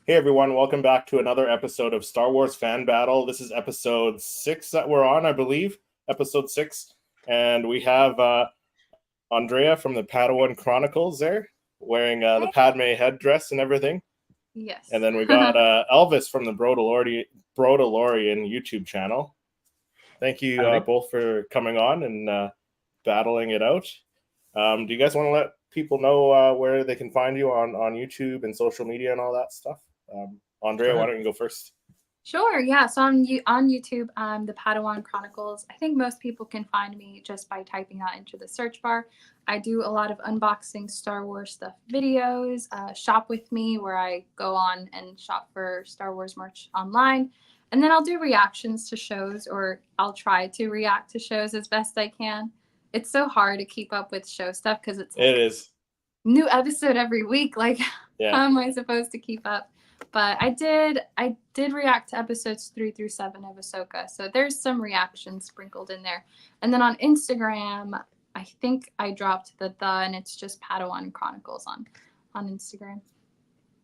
Hey everyone, welcome back to another episode of Star Wars Fan Battle. This is episode 6 that we're on, I believe. Episode 6. And we have Andrea from the Padawan Chronicles there, wearing the Padme headdress and everything. Yes. And then we got Elvis from the Brodalorian YouTube channel. Thank you both for coming on and battling it out. Do you guys want to let people know where they can find you on YouTube and social media and all that stuff? Andrea, why don't you go first? Sure, yeah. So on YouTube, the Padawan Chronicles. I think most people can find me just by typing that into the search bar. I do a lot of unboxing Star Wars stuff videos, shop with me where I go on and shop for Star Wars merch online. And then I'll do reactions to shows, or I'll try to react to shows as best I can. It's so hard to keep up with show stuff because it is new episode every week. Like, how am I supposed to keep up? But I did react to episodes 3 through 7 of Ahsoka. So there's some reactions sprinkled in there. And then on Instagram, I think I dropped the and it's just Padawan Chronicles on Instagram.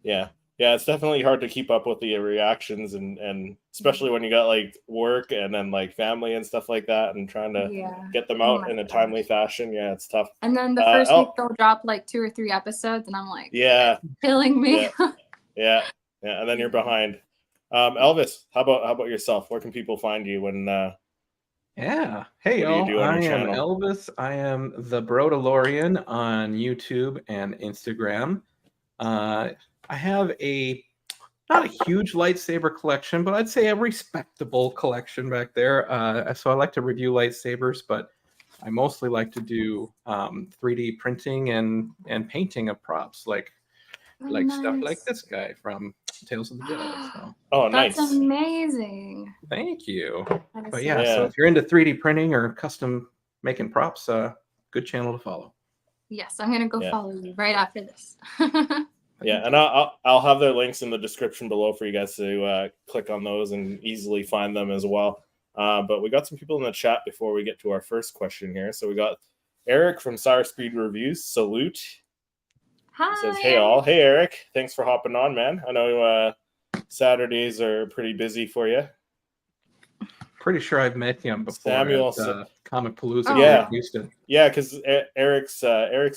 Yeah, it's definitely hard to keep up with the reactions and especially when you got like work and then like family and stuff like that and trying to get them out in a timely fashion. Yeah, it's tough. And then the first week they'll drop like 2 or 3 episodes and I'm like, it's killing me. Yeah, and then you're behind. Elvis, how about yourself? Where can people find you when Hey y'all, I am Elvis. I am the Brodalorian on YouTube and Instagram. I have not a huge lightsaber collection, but I'd say a respectable collection back there. So I like to review lightsabers, but I mostly like to do 3D printing and painting of props, like stuff like this guy from Tales of the Jedi. So. Oh, nice! That's amazing. Thank you. But so if you're into 3D printing or custom making props, good channel to follow. Yes, I'm gonna go follow you right after this. And I'll have their links in the description below for you guys to click on those and easily find them as well. But we got some people in the chat before we get to our first question here. So we got Eric from Sire Speed Reviews. Salute. Hi. He says, "Hey all, hey Eric, thanks for hopping on, man. I know Saturdays are pretty busy for you." Pretty sure I've met him before. Samuel at Comic Palooza in Houston. Yeah, because Eric's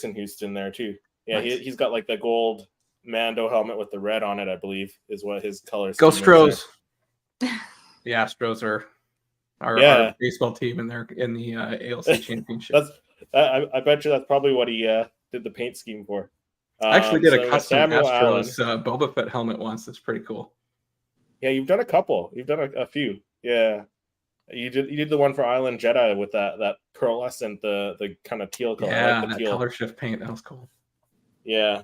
in Houston there too. Yeah, nice. He's got like the gold Mando helmet with the red on it, I believe, is what his colors. Go Stros. The Astros are our baseball team in the ALC championship. I bet you that's probably what he did the paint scheme for. I actually did a custom Astros Boba Fett helmet once. That's pretty cool. Yeah, you've done a couple. You've done a few. Yeah, you did the one for Island Jedi with that pearlescent, the kind of teal color. Yeah, like that color shift paint. That was cool. Yeah.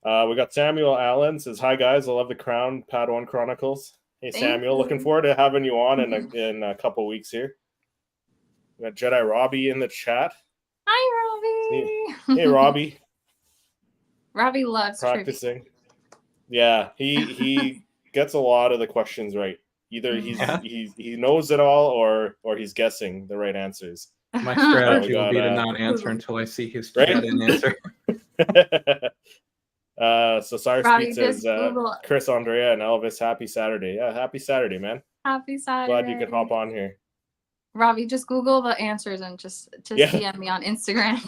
We got Samuel Allen says, "Hi guys, I love the Crown Padawan Chronicles." Hey Samuel, looking forward to having you on in a couple weeks here. We got Jedi Robbie in the chat. Hi Robbie. Hey Robbie. Robbie loves practicing. Trivia. Yeah, he gets a lot of the questions right. Either he knows it all or he's guessing the right answers. My strategy will be to not answer until I see his chat and answer. So Sire Speed says, Chris, Andrea, and Elvis, happy Saturday. Yeah, happy Saturday, man. Happy Saturday. Glad you could hop on here. Robbie, just Google the answers and just DM me on Instagram.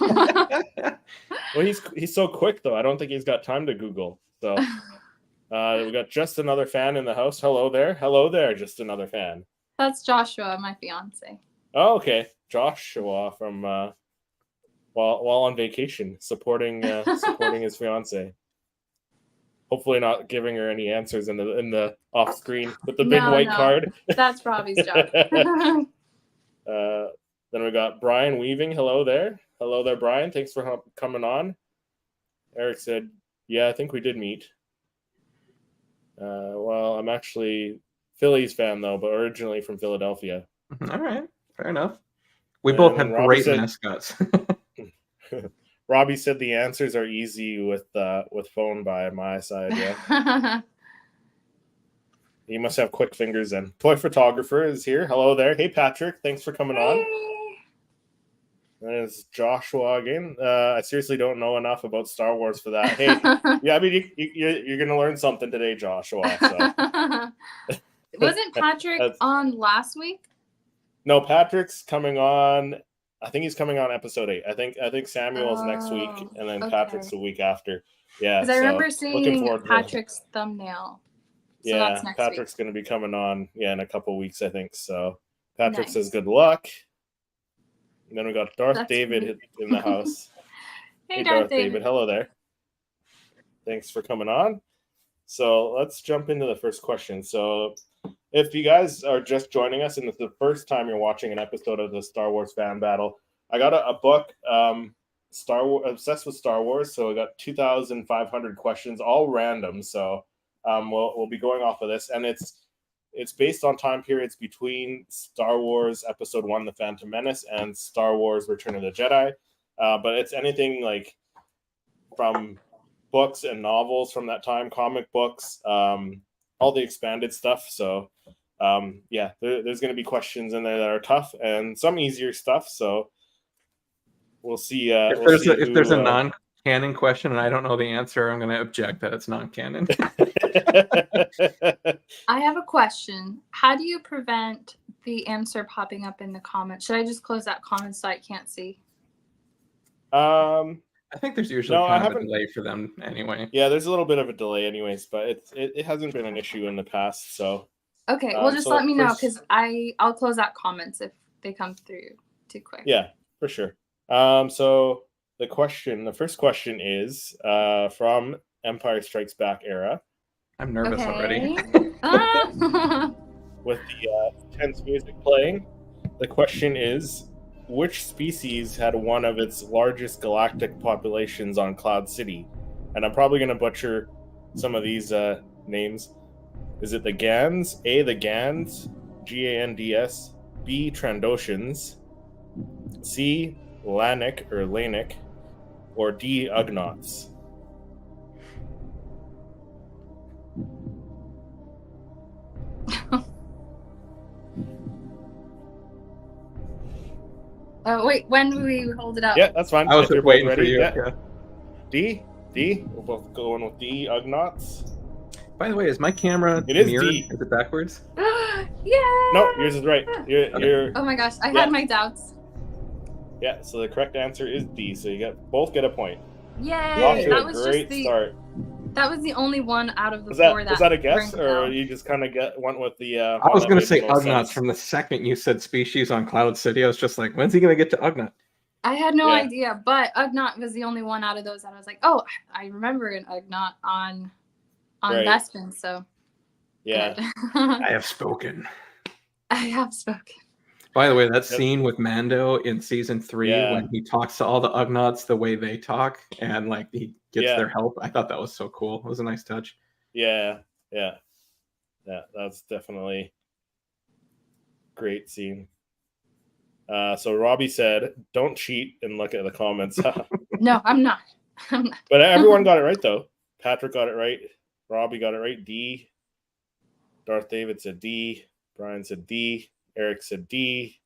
Well, he's so quick though. I don't think he's got time to Google. So we got just another fan in the house. Hello there, just another fan. That's Joshua, my fiance. Oh, okay, Joshua from while on vacation, supporting his fiance. Hopefully not giving her any answers in the off screen with the big white card. That's Robbie's job. Then we got Brian Weaving. Hello there, Brian. Thanks for coming on. Eric said, "Yeah, I think we did meet." Well, I'm actually Phillies fan though, but originally from Philadelphia. All right, fair enough. We both have great mascots. Robbie said the answers are easy with phone by my side. Yeah. You must have quick fingers then. Toy photographer is here. Hello there. Hey Patrick, thanks for coming on. There's Joshua again. I seriously don't know enough about Star Wars for that. Hey, yeah, I mean, you're going to learn something today, Joshua. So. Wasn't Patrick on last week? No, Patrick's coming on. I think he's coming on episode 8. I think Samuel's next week, and then Patrick's the week after. Yeah, because I remember seeing Patrick's thumbnail. So yeah, that's next Patrick's going to be coming on. Yeah, in a couple weeks, I think. So Patrick says good luck. And then we got Darth David in the house. Hey, Darth David. Hello there. Thanks for coming on. So let's jump into the first question. So if you guys are just joining us and it's the first time you're watching an episode of the Star Wars Fan Battle, I got a book, Star Wars, Obsessed with Star Wars. So I got 2,500 questions, all random. So we'll be going off of this, and it's based on time periods between Star Wars Episode 1, The Phantom Menace, and Star Wars Return of the Jedi. But it's anything like from books and novels from that time, comic books, all the expanded stuff. So there's going to be questions in there that are tough and some easier stuff. So we'll see. If there's a non-canon question and I don't know the answer, I'm going to object that it's non-canon. I have a question. How do you prevent the answer popping up in the comments? Should I just close that comment so I can't see? I think there's usually kind of a delay for them anyway. Yeah, there's a little bit of a delay anyways, but it hasn't been an issue in the past. So okay, well, just let me know, because I'll close out comments if they come through too quick. Yeah, for sure. So the first question is from Empire Strikes Back era. I'm nervous already. With the tense music playing, the question is, which species had one of its largest galactic populations on Cloud City? And I'm probably going to butcher some of these names. Is it the Gans? A, the Gans, Gands, B, Trandoshans, C, Lanik, or D, Ugnaughts? Oh, wait, when do we hold it up? Yeah, that's fine. I was waiting for you. Yeah. D? We're both going with D, Ugnaughts. By the way, is my camera mirrored? D. Is it backwards? Yeah. No, yours is right. You're oh my gosh, I had my doubts. Yeah, so the correct answer is D. So you both get a point. Yay! That was great start. That was the only one out of the four that. Was that a guess, or you just kind of went with the? I was going to say Ugnaughts from the second you said species on Cloud City. I was just like, when's he going to get to Ugnaught? I had no idea, but Ugnaught was the only one out of those that I was like, oh, I remember an Ugnaught on Bespin. So yeah, I have spoken. I have spoken. By the way, that scene with Mando in season 3 when he talks to all the Ugnaughts the way they talk and like he gets their help, I thought that was so cool. It was a nice touch. Yeah, that's definitely great scene. So Robbie said, "Don't cheat and look at the comments." No, I'm not. But everyone got it right though. Patrick got it right. Robbie got it right. D. Darth David said D. Brian said D. Eric said D.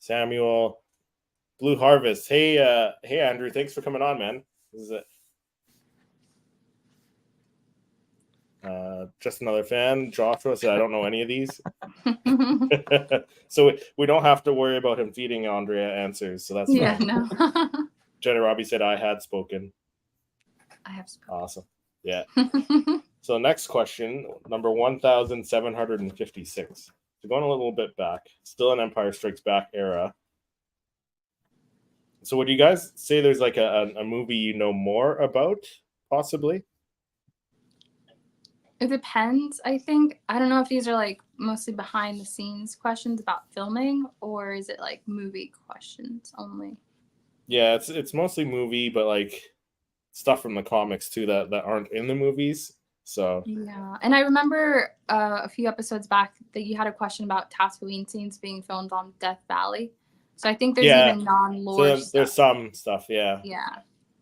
Samuel. Blue Harvest. Hey Andrew, thanks for coming on, man. This is it. Just another fan. Joshua said, I don't know any of these. So we don't have to worry about him feeding Andrea answers. So that's fine. No. Jenna Robbie said, I had spoken. I have spoken. Awesome. Yeah. So next question, number 1,756. So going a little bit back, still an Empire Strikes Back era. So would you guys say there's like a movie you know more about, possibly? It depends, I think. I don't know if these are like mostly behind the scenes questions about filming, or is it like movie questions only? Yeah, it's mostly movie, but like stuff from the comics too that aren't in the movies. So yeah, and I remember a few episodes back that you had a question about Tatooine scenes being filmed on Death Valley. So I think there's even non-lore stuff. There's some stuff, yeah.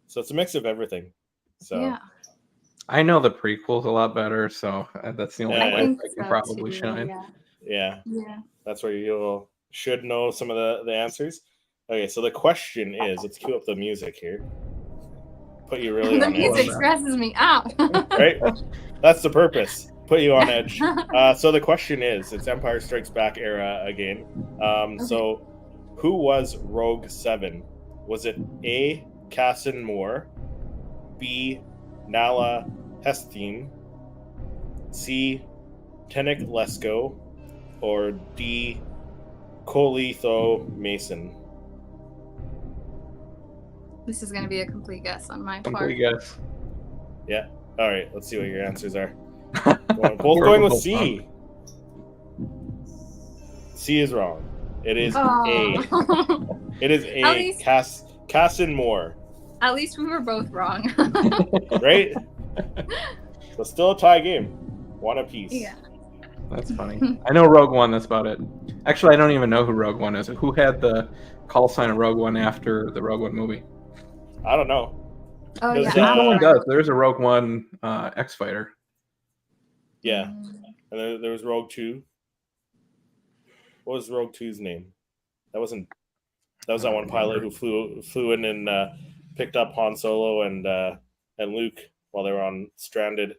So it's a mix of everything. So yeah. I know the prequels a lot better, so that's the only way I can probably shine. Yeah. That's where you should know some of the answers. Okay, so the question is, let's cue up the music here. Put you really the on music edge. stresses me out. Right? That's the purpose. Put you on edge. So the question is, it's Empire Strikes Back era again. Okay. So who was Rogue 7? Was it A, Cassin Moore, B, Nala Hesteen, C, Tenek Lesko, or D, Colitho Mason? This is going to be a complete guess on my part. Complete guess. Yeah. All right. Let's see what your answers are. Both going with C. C is wrong. It is A. It is A. Least, Cassin Moore. At least we were both wrong. Right? So still a tie game. One apiece. Yeah. That's funny. I know Rogue One. That's about it. Actually, I don't even know who Rogue One is. Who had the call sign of Rogue One after the Rogue One movie? I don't know. Oh, yeah. No one does. There's a Rogue One X-Fighter. Yeah. And there was Rogue 2. What was Rogue 2's name? That was that one pilot who flew in and picked up Han Solo and Luke while they were on stranded.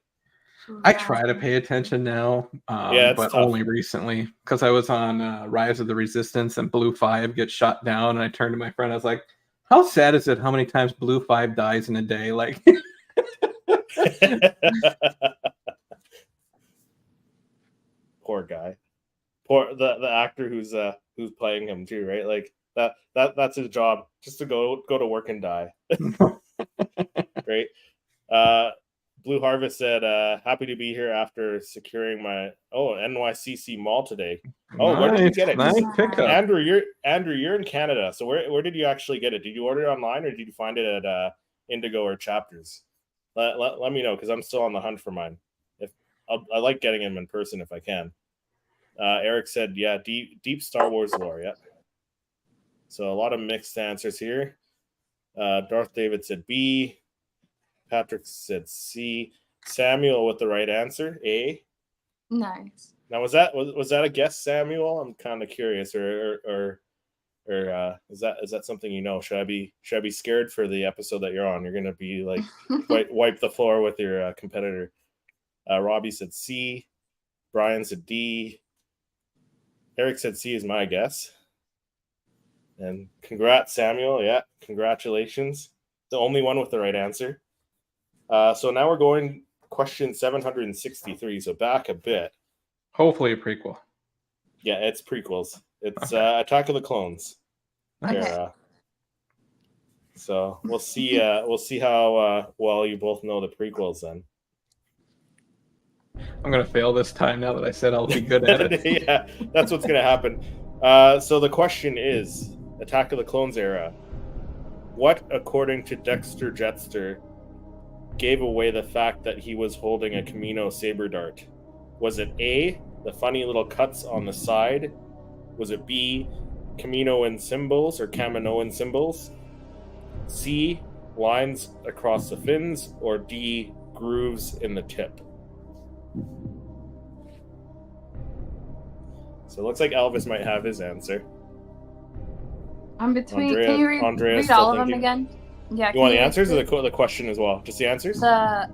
I try to pay attention now, but tough. only recently, because I was on Rise of the Resistance and Blue 5 gets shot down, and I turned to my friend. I was like, "How sad is it? How many times Blue 5 dies in a day?" Like, poor guy, poor the actor who's playing him too, right? Like that's his job, just to go to work and die, right? Blue Harvest said, "Happy to be here after securing my NYCC mall today." Oh, nice. Where did you get it? Nice pickup. Andrew, you're in Canada, so where did you actually get it? Did you order it online or did you find it at Indigo or Chapters? Let me know, because I'm still on the hunt for mine. I like getting them in person if I can. Eric said, "Yeah, deep Star Wars lore." Yeah. So a lot of mixed answers here. Darth David said B. Patrick said C. Samuel with the right answer, A. Nice. Now was that a guess, Samuel? I'm kind of curious, or is that something you know? Should I be scared for the episode that you're on? You're gonna be like wipe the floor with your competitor. Robbie said C. Brian said D. Eric said C is my guess. And congrats, Samuel. Yeah, congratulations. The only one with the right answer. So now we're going question 763. So back a bit. Hopefully a prequel. Yeah, it's prequels. It's Attack of the Clones. Okay. So we'll see. We'll see how well you both know the prequels then. I'm gonna fail this time now that I said I'll be good at it. Yeah, that's what's gonna happen. So the question is, Attack of the Clones era. What, according to Dexter Jetster, gave away the fact that he was holding a Kamino saber dart? Was it A, the funny little cuts on the side? Was it B, Kaminoan symbols or Kaminoan symbols? C, lines across the fins? Or D, grooves in the tip? So it looks like Elvis might have his answer. I'm between. Can you read all of them again? Yeah. You want the answers or the question as well? Just the answers?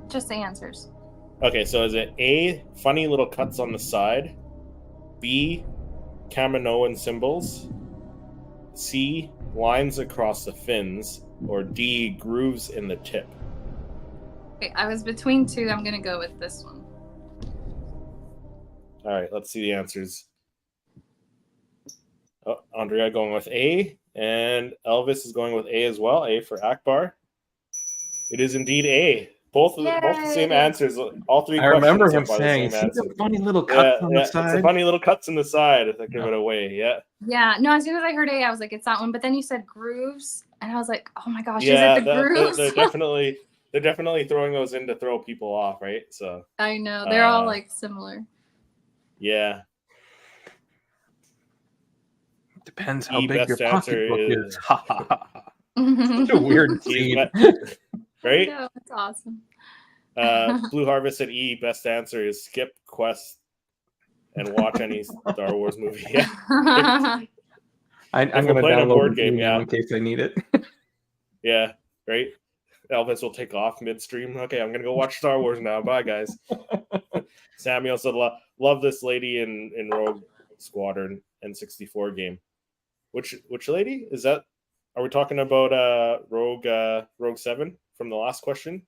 Just the answers. Okay, so is it A, funny little cuts on the side? B, Kaminoan symbols? C, lines across the fins? Or D, grooves in the tip? Okay, I was between two. I'm going to go with this one. All right, let's see the answers. Oh, Andrea going with A, and Elvis is going with A as well. A for Akbar. It is indeed A. Both the same answers. All three. I remember him saying, "See the funny little cuts on the side." It's the funny little cuts in the side. If I give it away, yeah. Yeah. No, as soon as I heard A, I was like, "It's that one." But then you said grooves, and I was like, "Oh my gosh, is it the grooves?" They're definitely throwing those in to throw people off, right? So I know they're all like similar. Yeah. Depends how big your pocketbook is. Such a weird scene. Right? No, that's awesome. Blue Harvest said E. Best answer is skip quest and watch any Star Wars movie. Yeah. I'm going to download a board game, now in case I need it. Yeah, right. Elvis will take off midstream. Okay, I'm gonna go watch Star Wars now. Bye, guys. Samuel said, "Love this lady in Rogue Squadron N64 game." Which lady is that? Are we talking about Rogue 7 from the last question?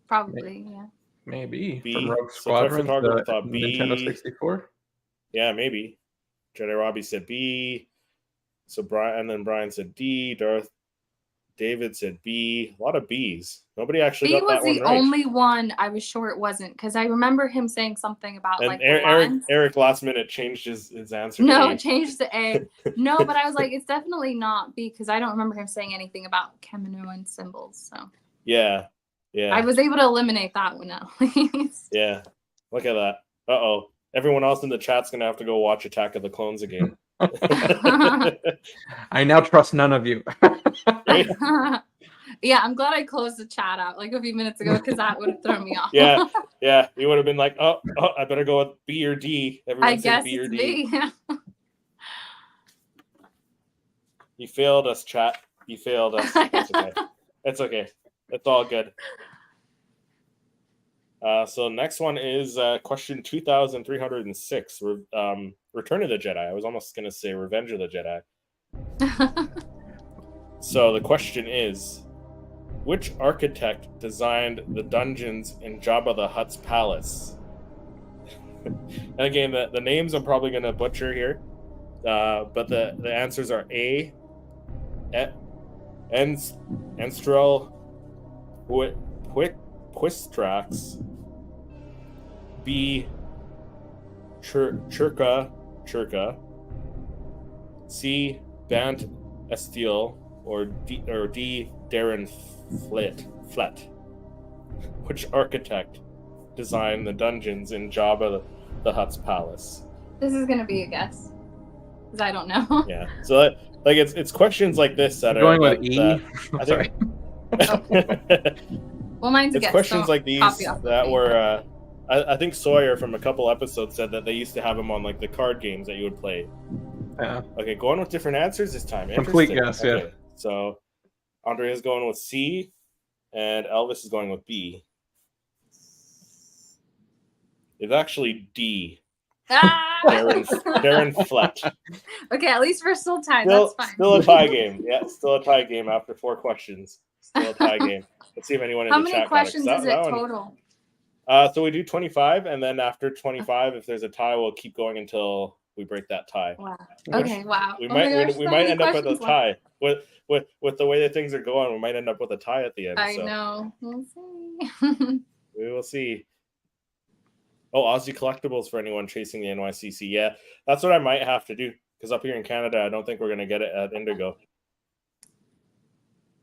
Probably, yeah. Maybe B. from Rogue Squadron, Photographer thought B. Nintendo 64. Yeah, maybe. Jedi Robbie said B. So Brian said D. David said B. A lot of B's. Nobody actually got that one right. B was the only one I was sure it wasn't, because I remember him saying something about and like Eric last minute changed his answer. No, changed to A. No, but I was like, it's definitely not B, because I don't remember him saying anything about Kaminoan symbols. So yeah. I was able to eliminate that one at least. Yeah, look at that. Uh-oh. Everyone else in the chat's gonna have to go watch Attack of the Clones again. I now trust none of you. Yeah, I'm glad I closed the chat out like a few minutes ago, because that would have thrown me off. Yeah, you would have been like, oh, I better go with B or D. Everyone said B or D. B. You failed us, chat. You failed us. It's okay. It's okay. It's all good. So next one is question 2306. Return of the Jedi. I was almost going to say Revenge of the Jedi. So the question is, which architect designed the dungeons in Jabba the Hutt's palace? And again, the names I'm probably going to butcher here, but the answers are A. Enstrel Quistrax, B. Churka, C. Bant Estiel, or D. Darren Flett. Which architect designed the dungeons in Jabba the Hutt's palace? This is gonna be a guess, because I don't know. Yeah, so it's questions like this that going with E. I think. Well, mine's a guess. Questions like these that were. I think Sawyer from a couple episodes said that they used to have them on like the card games that you would play. Yeah. Okay, going with different answers this time. Complete guess, okay. Yeah. So Andre is going with C, and Elvis is going with B. It's actually D. Darren Flett. Okay, at least we're still tied. That's fine. Still a tie game. Yeah, still a tie game after 4 questions. Still a tie game. Let's see if anyone in the chat. How many questions is it total? So we do 25, and then after 25, if there's a tie, we'll keep going until we break that tie. Wow. Okay. Wow. We might end up with a tie with the way that things are going. We might end up with a tie at the end. I know. We'll see. We will see. Oh, Aussie Collectibles for anyone chasing the NYCC. Yeah, that's what I might have to do, because up here in Canada, I don't think we're going to get it at Indigo.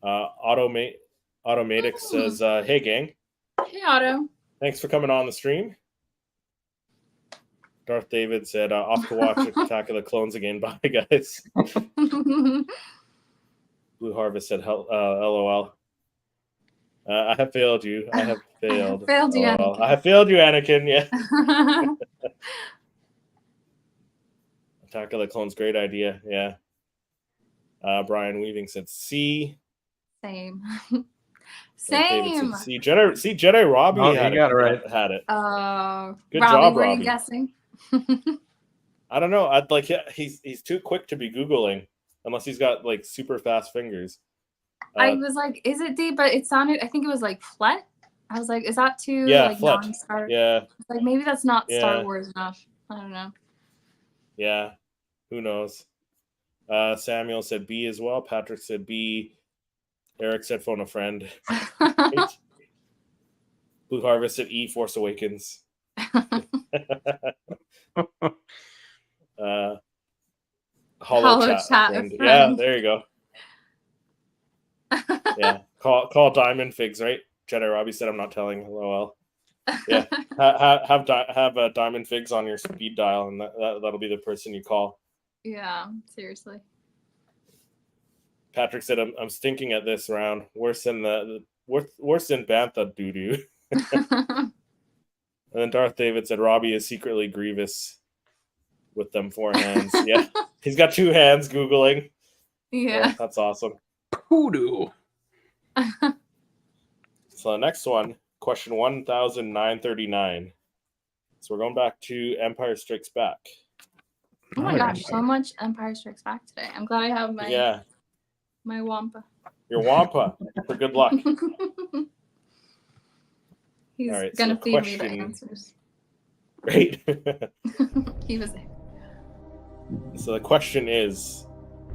Automatic says, hey, gang. Hey, Otto. Thanks for coming on the stream. Darth David said, off to watch Attack of the Clones again. Bye, guys. Blue Harvest said, LOL. I have failed you. I have failed. Failed you, Anakin. I have failed you, Anakin. Yeah. Attack of the Clones, great idea. Yeah. Brian Weaving said C. Same. Same. See, Jedi Robbie had it. Had it. Good Robbie, job, were Robbie. you guessing? I don't know. He's too quick to be Googling, unless he's got like super fast fingers. I was like, is it D? But it sounded, I think it was like Flett. I was like, is that too like Flett. non-Star? Yeah. Like maybe that's not Star Wars enough. I don't know. Yeah. Who knows? Samuel said B as well. Patrick said B. Eric said phone a friend. Blue Harvest said E, Force Awakens. Hollow chat friend. Yeah, there you go. Yeah, call Diamond Figs, right? Jedi Robbie said, "I'm not telling." LOL. Yeah, have Diamond Figs on your speed dial, and that'll be the person you call. Yeah, seriously. Patrick said, "I'm stinking at this round. Worse than Bantha doo doo." And then Darth David said, "Robbie is secretly Grievous with them 4 hands." Yeah, He's got two hands Googling. Yeah. That's awesome. Poodoo. So the next one, question 1939. So we're going back to Empire Strikes Back. Oh my gosh, so much Empire Strikes Back today. I'm glad I have my Wampa. Your Wampa for good luck. He's gonna feed me the answers. Right? He was there. So the question is,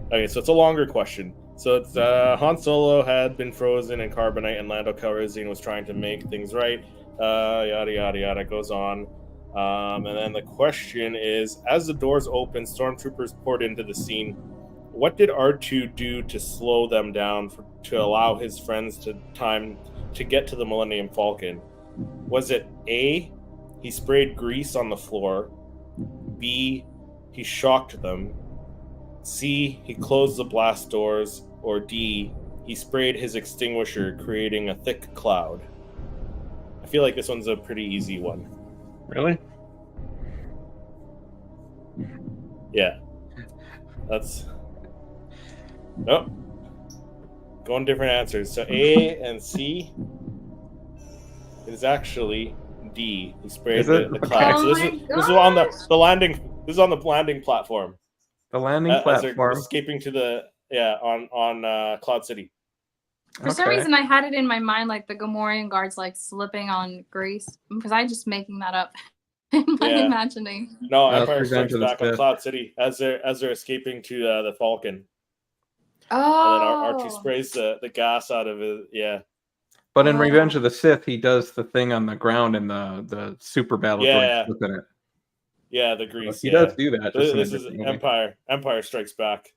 okay, so it's a longer question. So it's Han Solo had been frozen in carbonite, and Lando Calrissian was trying to make things right. Yada yada yada goes on. And then the question is, as the doors opened, stormtroopers poured into the scene. What did R2 do to slow them down to allow his friends time to get to the Millennium Falcon? Was it A, he sprayed grease on the floor, B, he shocked them, C, he closed the blast doors, or D, he sprayed his extinguisher, creating a thick cloud? I feel like this one's a pretty easy one. Really? Yeah. That's... Nope. Going different answers. So A and C is actually D. He sprayed the cloud. Oh So this is on the landing. This is on the landing platform. The landing platform. Escaping to the on Cloud City. For some reason, I had it in my mind like the Gamorrean guards like slipping on grease, because I'm just making that up in my imagining. No, Empire Strikes Back on Cloud City as they're escaping to the Falcon. Oh. And then R2 sprays the gas out of it. Yeah. But in Revenge of the Sith, he does the thing on the ground in the super battle droid in it. Yeah, the grease. He does do that. This is Empire Strikes Back.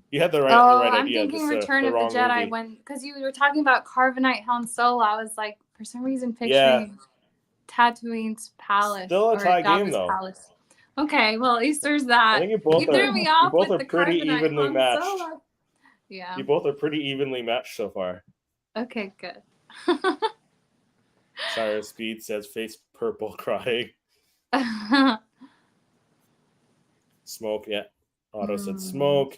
You had the right idea. I'm thinking Return of the Jedi because you were talking about Carbonite Han Solo. I was like, for some reason, picturing Tatooine's palace. Still a tie game though. Palace. Okay, well at least there's that. I think you threw me off. You both are pretty evenly matched. Solo. Yeah. You both are pretty evenly matched so far. Okay, good. Cyrus Speed says face purple crying. Smoke, yeah. Otto said smoke.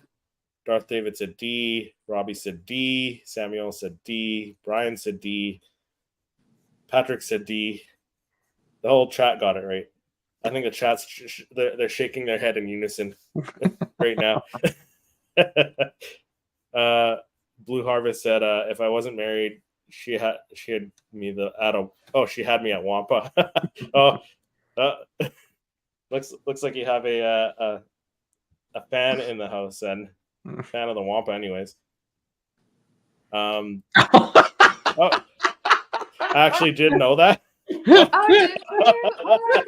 Darth David said D. Robbie said D. Samuel said D. Brian said D. Patrick said D. The whole chat got it right. I think the chat's they're shaking their head in unison right now. Blue Harvest said, "If I wasn't married, she had me she had me at Wampa." Looks like you have a fan in the house and a fan of the Wampa, anyways. I actually did know that. Oh my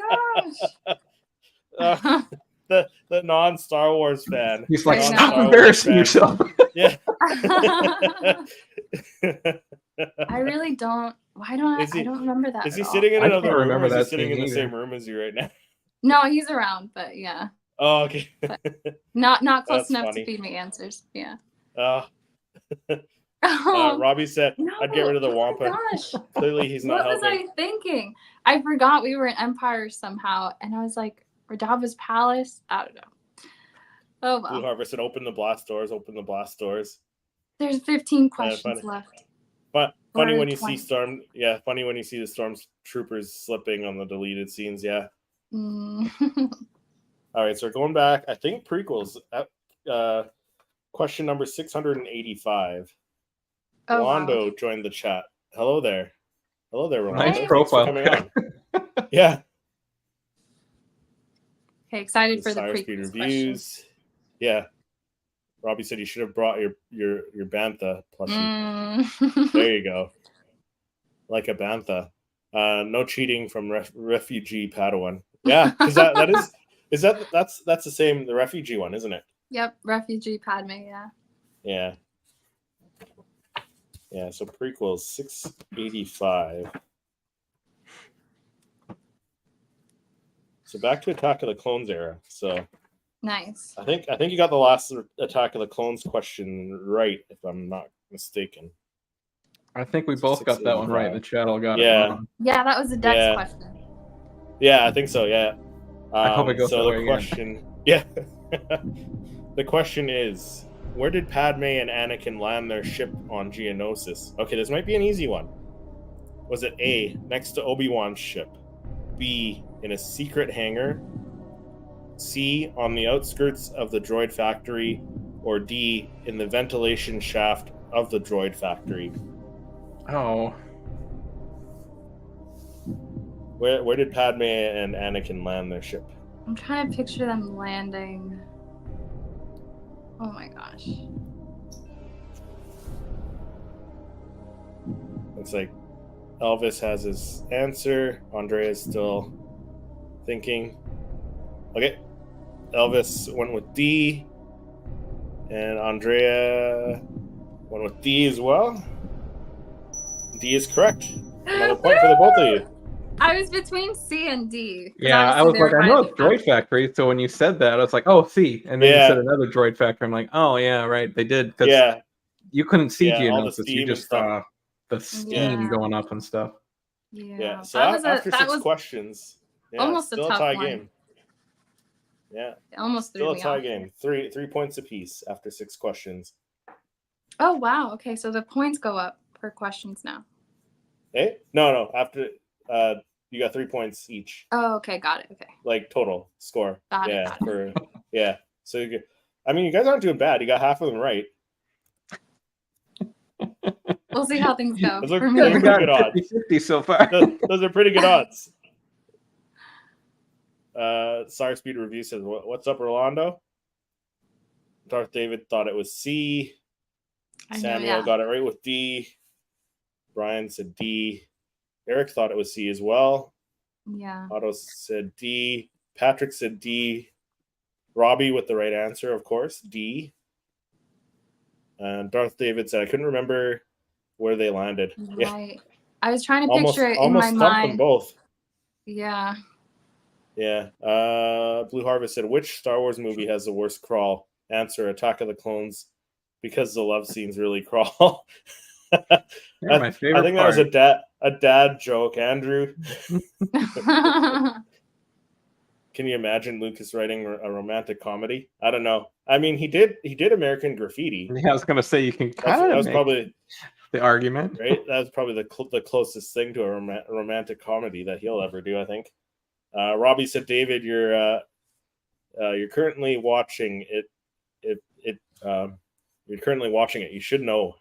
gosh! The non-Star Wars fan. He's like, stop embarrassing yourself. Yeah. I really don't. Why don't I don't remember that? Is he sitting in another room? Remember or is that he sitting in the same room as you right now? No, he's around, but yeah. Oh, okay. Not close enough to feed me answers. Yeah. Robbie said, "I'd get rid of the Wampa." Gosh. Clearly, he's not helping. What was I thinking? I forgot we were in Empire somehow, and I was like, Radava's palace. I don't know. Oh well. Blue Harvest said, "Open the blast doors. Open the blast doors." There's 15 questions left. But funny when you see funny when you see the stormtroopers slipping on the deleted scenes. Yeah. All right, so we're going back. I think prequels. Question number 685. Wando joined the chat. Hello there. Hello there, Rolando. Nice profile. Coming on. Yeah. Okay, excited for the prequels reviews. Yeah. Robbie said you should have brought your Bantha plushie. There you go. Like a Bantha. No cheating from refugee Padawan. Yeah, because that's the same, the refugee one, isn't it? Yep, refugee Padme. Yeah. Yeah. Yeah. So prequels 685. So back to Attack of the Clones era. So nice. I think you got the last Attack of the Clones question right, if I'm not mistaken. I think we both got that one right. The chat all got it wrong. Yeah, that was a Dex question. Yeah, I think so. Yeah. I hope it goes so the question. Again. Yeah. The question is, where did Padme and Anakin land their ship on Geonosis? Okay, this might be an easy one. Was it A, next to Obi-Wan's ship? B, in a secret hangar? C, on the outskirts of the droid factory? Or D, in the ventilation shaft of the droid factory? Oh. Where did Padme and Anakin land their ship? I'm trying to picture them landing. Oh my gosh. Looks like Elvis has his answer. Andrea is still thinking. Okay. Elvis went with D. And Andrea went with D as well. D is correct. Another point for the both of you. I was between C and D. Yeah, I was like, I know it's Droid Factory. So when you said that, I was like, oh, C. And then you said another Droid Factory. I'm like, oh, yeah, right. They did. Yeah. You couldn't see Geonosis. You just saw the steam going up and stuff. Yeah. So after six questions, almost still a tough tie one. Game. Yeah. It almost still threw a tie me game. 3 points apiece after 6 questions. Oh, wow. Okay, so the points go up per questions now. Hey? No. After you got 3 points each. Oh, okay, got it. Okay. Like total score. Got it. So you guys aren't doing bad. You got half of them right. We'll see how things go. Those are pretty good odds. 50 so far. Those are pretty good odds. Sire Speed Review says, "What's up, Rolando?" Darth David thought it was C. Samuel got it right with D. Brian said D. Eric thought it was C as well. Yeah. Otto said D. Patrick said D. Robbie with the right answer, of course, D. And Darth David said, I couldn't remember where they landed. Right. I was trying to picture it in my mind. Almost them both. Yeah. Yeah. Blue Harvest said, which Star Wars movie has the worst crawl? Answer, Attack of the Clones, because the love scenes really crawl. My favorite I think part. that was a dad joke, Andrew. Can you imagine Lucas writing a romantic comedy? I don't know. I mean, he did American Graffiti. Yeah, I was gonna say you can that was probably the argument, right? That was probably the closest thing to a romantic comedy that he'll ever do, I think. Robbie said, David, you're currently watching it. You're currently watching it. You should know.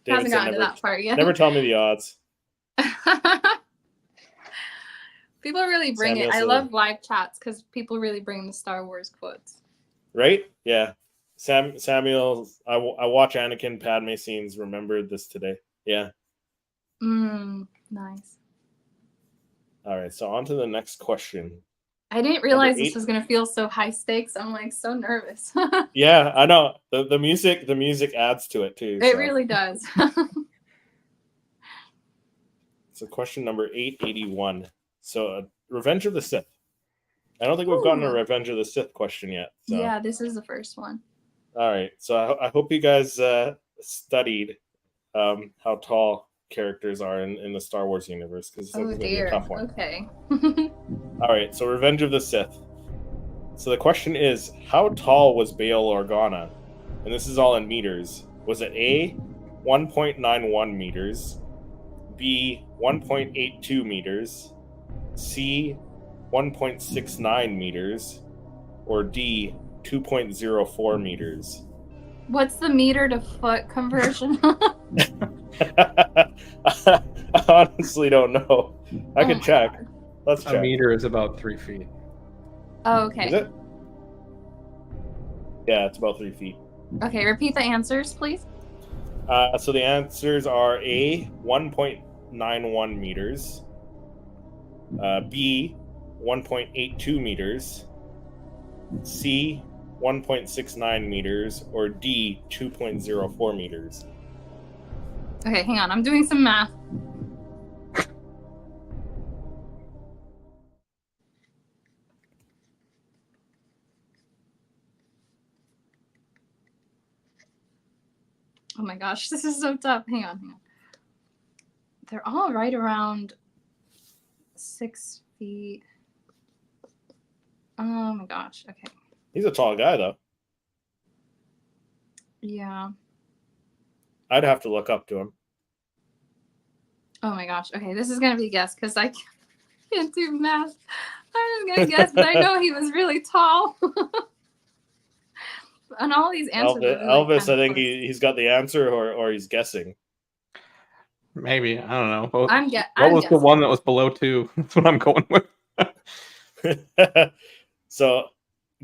Hasn't gotten to that part yet. Never tell me the odds. People really bring it. I love live chats because people really bring the Star Wars quotes. Right? Yeah. Samuel, I watch Anakin Padme scenes. Remembered this today. Yeah. Nice. All right. So on to the next question. I didn't realize this was going to feel so high stakes. I'm like so nervous. Yeah, I know. The music adds to it too. It really does. So question number 881. So Revenge of the Sith. I don't think we've gotten a Revenge of the Sith question yet. So. Yeah, this is the first one. All right. So I hope you guys studied how tall characters are in the Star Wars universe, because it's going to be a tough one. Okay. All right. So Revenge of the Sith. So the question is, how tall was Bail Organa? And this is all in meters. Was it A, 1.91 meters, B, 1.82 meters, C, 1.69 meters, or D, 2.04 meters? What's the meter to foot conversion? I honestly don't know. I can check. God. Let's check. A meter is about 3 feet. Oh, okay. Is it? Yeah, it's about 3 feet. Okay, repeat the answers, please. So the answers are A, 1.91 meters, B, 1.82 meters, C, 1.69 meters, or D, 2.04 meters. Okay, hang on. I'm doing some math. Oh my gosh, this is so tough. Hang on. They're all right around 6 feet. Oh my gosh. Okay. He's a tall guy, though. Yeah. I'd have to look up to him. Oh my gosh. Okay, this is gonna be a guess because I can't do math. I'm just gonna guess, but I know he was really tall. And all these answers. Elvis, I think he's got the answer, or he's guessing. Maybe, I don't know. What I'm was guessing. the one that was below 2? That's what I'm going with. So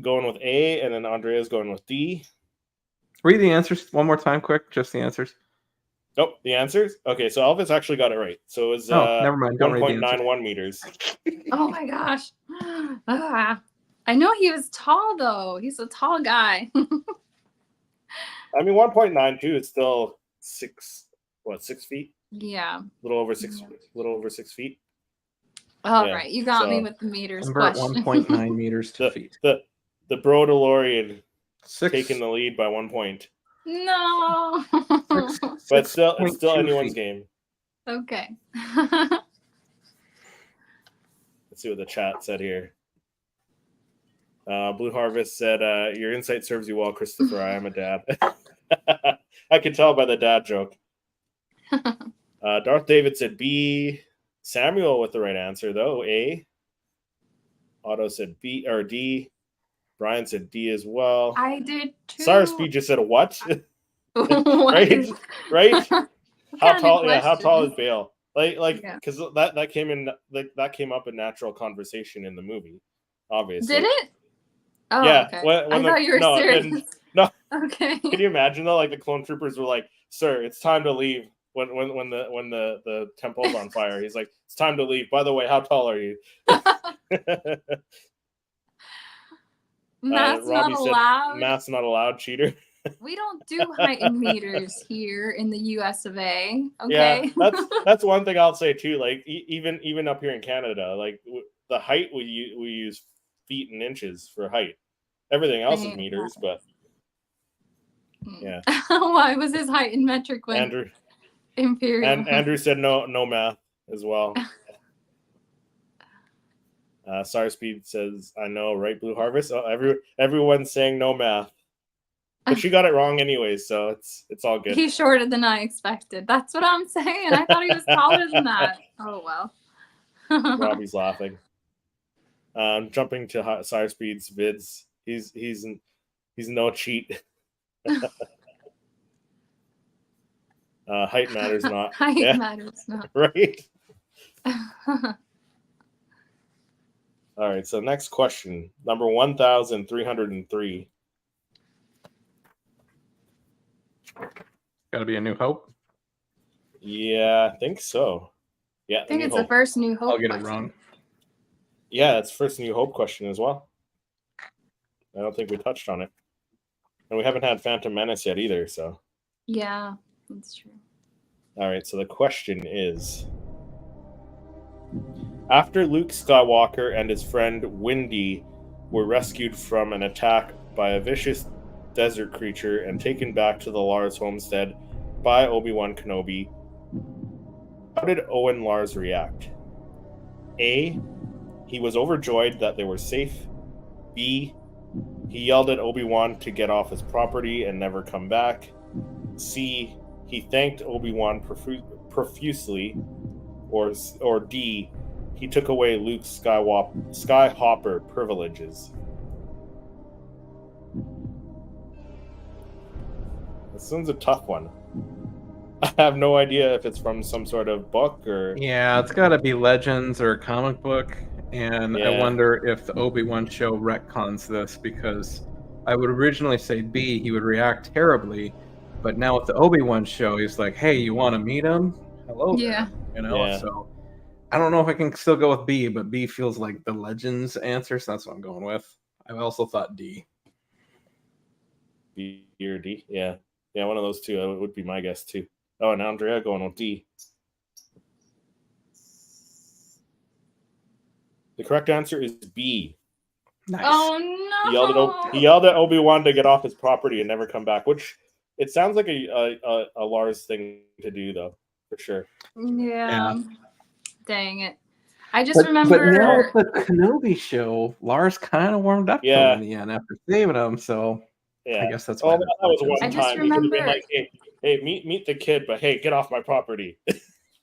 going with A, and then Andrea's going with D. Read the answers one more time, quick. Just the answers. Oh, the answers? Okay, so Elvis actually got it right. So it was never mind. 1.91 meters. Oh my gosh. I know he was tall, though. He's a tall guy. I mean, 1.92 is still 6 feet? Yeah. A little over 6 feet. All right, you got me with the meters question. 1.9 meters to feet. The Brodalorian taking the lead by 1 point. No. But it's still anyone's game. Okay. Let's see what the chat said here. Blue Harvest said, your insight serves you well, Christopher. I am a dad. I can tell by the dad joke. Darth David said B. Samuel with the right answer, though. A. Otto said B or D. Brian said D as well. I did too. Cyrus B just said what? Right? How tall? Yeah, how tall is Bale? Because that came in that came up in natural conversation in the movie. Obviously, did it? Oh, yeah. Okay. I thought you were serious. No. Okay. Can you imagine though? Like the clone troopers were like, "Sir, it's time to leave." When the temple's on fire, he's like, "It's time to leave." By the way, how tall are you? Math's not allowed. Math's not allowed, cheater. We don't do height and meters here in the U.S. of A. Okay. Yeah, that's one thing I'll say too. Like even up here in Canada, like the height we use feet and inches for height. Everything else is meters, but yeah. Why was his height in metric when Andrew imperial? And Andrew said no math as well. Star Speed says, I know, right, Blue Harvest? Oh, everyone's saying no math. But she got it wrong anyway, so it's all good. He's shorter than I expected. That's what I'm saying. I thought he was taller than that. Oh, well. Robbie's laughing. Jumping to Star Speed's vids. He's no cheat. Height matters not. Height matters not. Right? All right, so next question. Number 1,303. Got to be A New Hope? Yeah, I think so. Yeah, I think it's the first New Hope. I'll get it wrong. Yeah, it's first New Hope question as well. I don't think we touched on it. And we haven't had Phantom Menace yet either, so. Yeah, that's true. All right, so the question is, after Luke Skywalker and his friend Windy were rescued from an attack by a vicious desert creature and taken back to the Lars homestead by Obi-Wan Kenobi, how did Owen Lars react? A. He was overjoyed that they were safe. B. He yelled at Obi-Wan to get off his property and never come back. C. He thanked Obi-Wan profusely. Or D. He took away Luke's Skyhopper privileges. This one's a tough one. I have no idea if it's from some sort of book or... Yeah, it's got to be Legends or a comic book. And I wonder if the Obi-Wan show retcons this, because I would originally say B, he would react terribly. But now with the Obi-Wan show, he's like, hey, you want to meet him? Hello there. You know, so I don't know if I can still go with B, but B feels like the Legends answer, so that's what I'm going with. I also thought D. B or D? Yeah. Yeah, one of those two would be my guess too. Oh, and Andrea going with D. The correct answer is B. Nice. Oh no! He yelled at Obi-Wan to get off his property and never come back, which it sounds like a Lars thing to do, though, for sure. Yeah. Dang it. I just remember. But now with the Kenobi show, Lars kind of warmed up to him in the end after saving him. So I guess that's why. That was one I time. just remember. Like, hey, meet the kid, but hey, get off my property.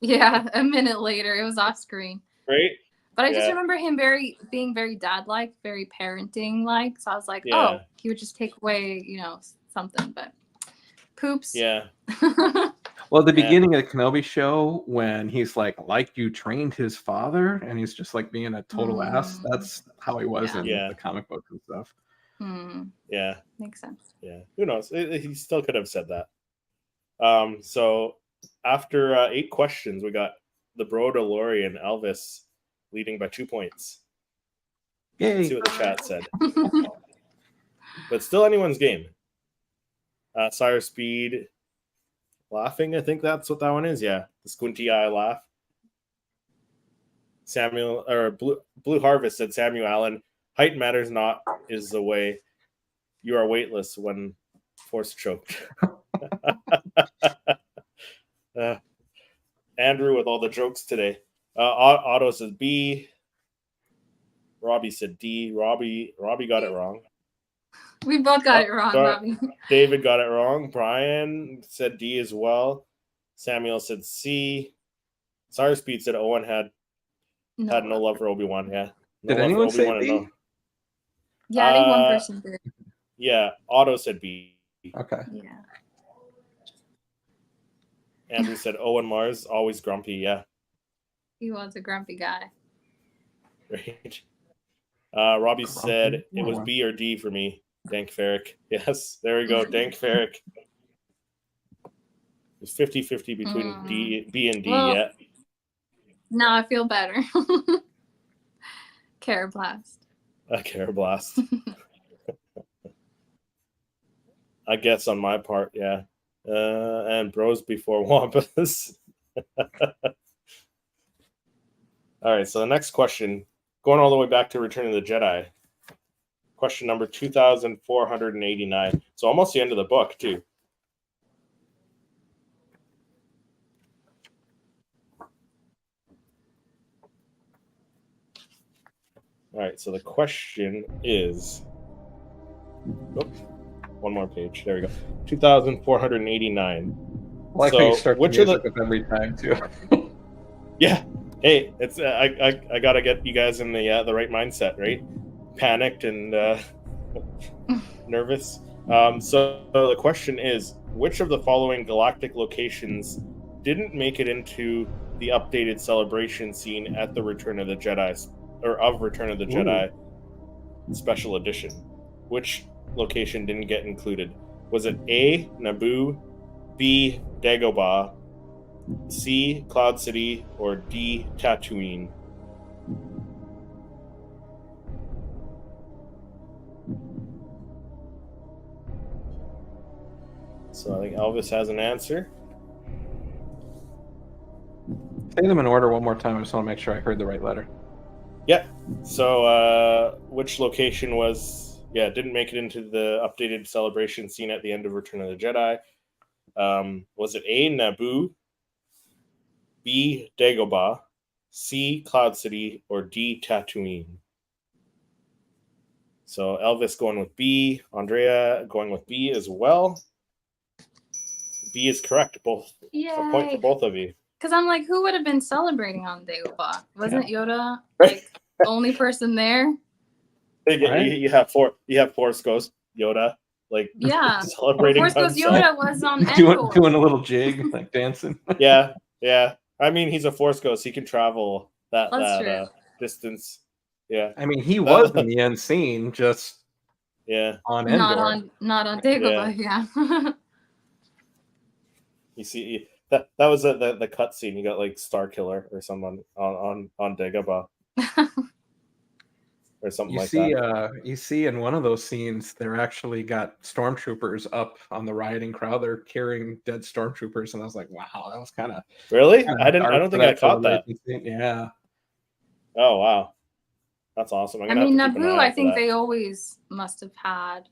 Yeah, a minute later, it was off screen. Right. But I just remember him being very dad-like, very parenting-like. So I was like, oh, he would just take away, something. But poops. Yeah. Well, at the beginning of the Kenobi show, when he's like you trained his father, and he's just like being a total ass. That's how he was in the comic book and stuff. Yeah. Makes sense. Yeah. Who knows? He still could have said that. So after 8 questions, we got the Brodalorian Elvis leading by 2 points. Yay. Let's see what the chat said. But still anyone's game. Sire Speed laughing, I think that's what that one is. Yeah, the squinty eye laugh. Samuel or Blue Harvest said Samuel Allen, height matters not is the way. You are weightless when force choked. Andrew with all the jokes today. Otto says B. Robbie said D. Robbie got it wrong. We both got it wrong, Robbie. David got it wrong. Brian said D as well. Samuel said C. Sire Speed said Owen had no love for Obi-Wan. Yeah. Did anyone say B? No. Yeah, I think one person did. Yeah, Otto said B. Okay. Yeah. Andrew said Owen Mars, always grumpy. Yeah. He was a grumpy guy. Right. Robbie said it was B or D for me. Dank Ferrick. Yes, there we go. Dank Ferrick. It's 50-50 between B and D. Well, now I feel better. Carablast. A Carablast. I guess on my part, yeah. And Bros before Wampus. All right, so the next question, going all the way back to Return of the Jedi. Question number 2,489. So almost the end of the book, too. All right, so the question is... Oops, one more page. There we go. 2,489. I like how you start the music with every time, too. Yeah. Hey, it's I gotta get you guys in the right mindset, right? Panicked and nervous. So the question is, which of the following galactic locations didn't make it into the updated celebration scene at the Return of the Jedi, or of Return of the Jedi special edition? Which location didn't get included? Was it A, Naboo, B, Dagobah, C, Cloud City, or D, Tatooine? So I think Elvis has an answer. Say them in order one more time. I just want to make sure I heard the right letter. Yeah. So which location didn't make it into the updated celebration scene at the end of Return of the Jedi? Was it A, Naboo, B, Dagobah, C, Cloud City, or D, Tatooine? So Elvis going with B, Andrea going with B as well. B is correct. Both. Yay. A point for both of you. Because I'm like, who would have been celebrating on Dagobah? Wasn't Yoda like the only person there? You have Force Ghost Yoda celebrating. Force Ghost Yoda was on Endor. doing a little jig, like dancing. Yeah. I mean, he's a Force Ghost. He can travel that distance. Yeah. I mean, he was in the end scene, just on Endor. Not on Dagobah. Yeah. You see that was the cut scene. You got like Star Killer or someone on Dagobah. Or something that. You see in one of those scenes, they're actually got stormtroopers up on the rioting crowd. They're carrying dead stormtroopers, and I was like, "Wow, that was kind of really." I don't think I caught that. Yeah. Oh wow, that's awesome. Naboo. I think they always must have had,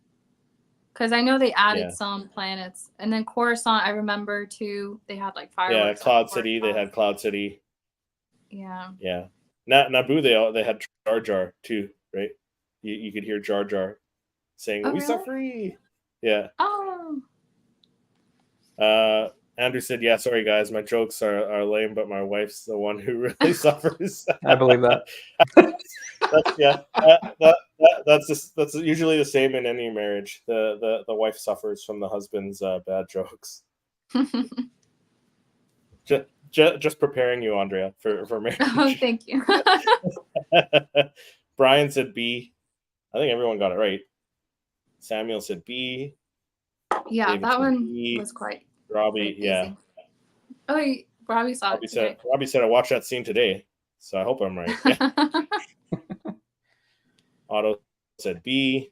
because I know they added some planets, and then Coruscant. I remember too. They had like fireworks. Yeah, Cloud City. They had Cloud City. Yeah. Yeah. Naboo, they had Jar Jar too, right? You could hear Jar Jar saying, "We set free." Yeah. Oh. Andrew said, "Yeah, sorry guys, my jokes are lame, but my wife's the one who really suffers." I believe that. That's usually the same in any marriage. The wife suffers from the husband's bad jokes. Just preparing you, Andrea, for marriage. Oh, thank you. Brian said B. I think everyone got it right. Samuel said B. Yeah, David that one B. was quite. Robbie, yeah. Oh, Robbie saw it today. Robbie said I watched that scene today, so I hope I'm right. Yeah. Otto said B.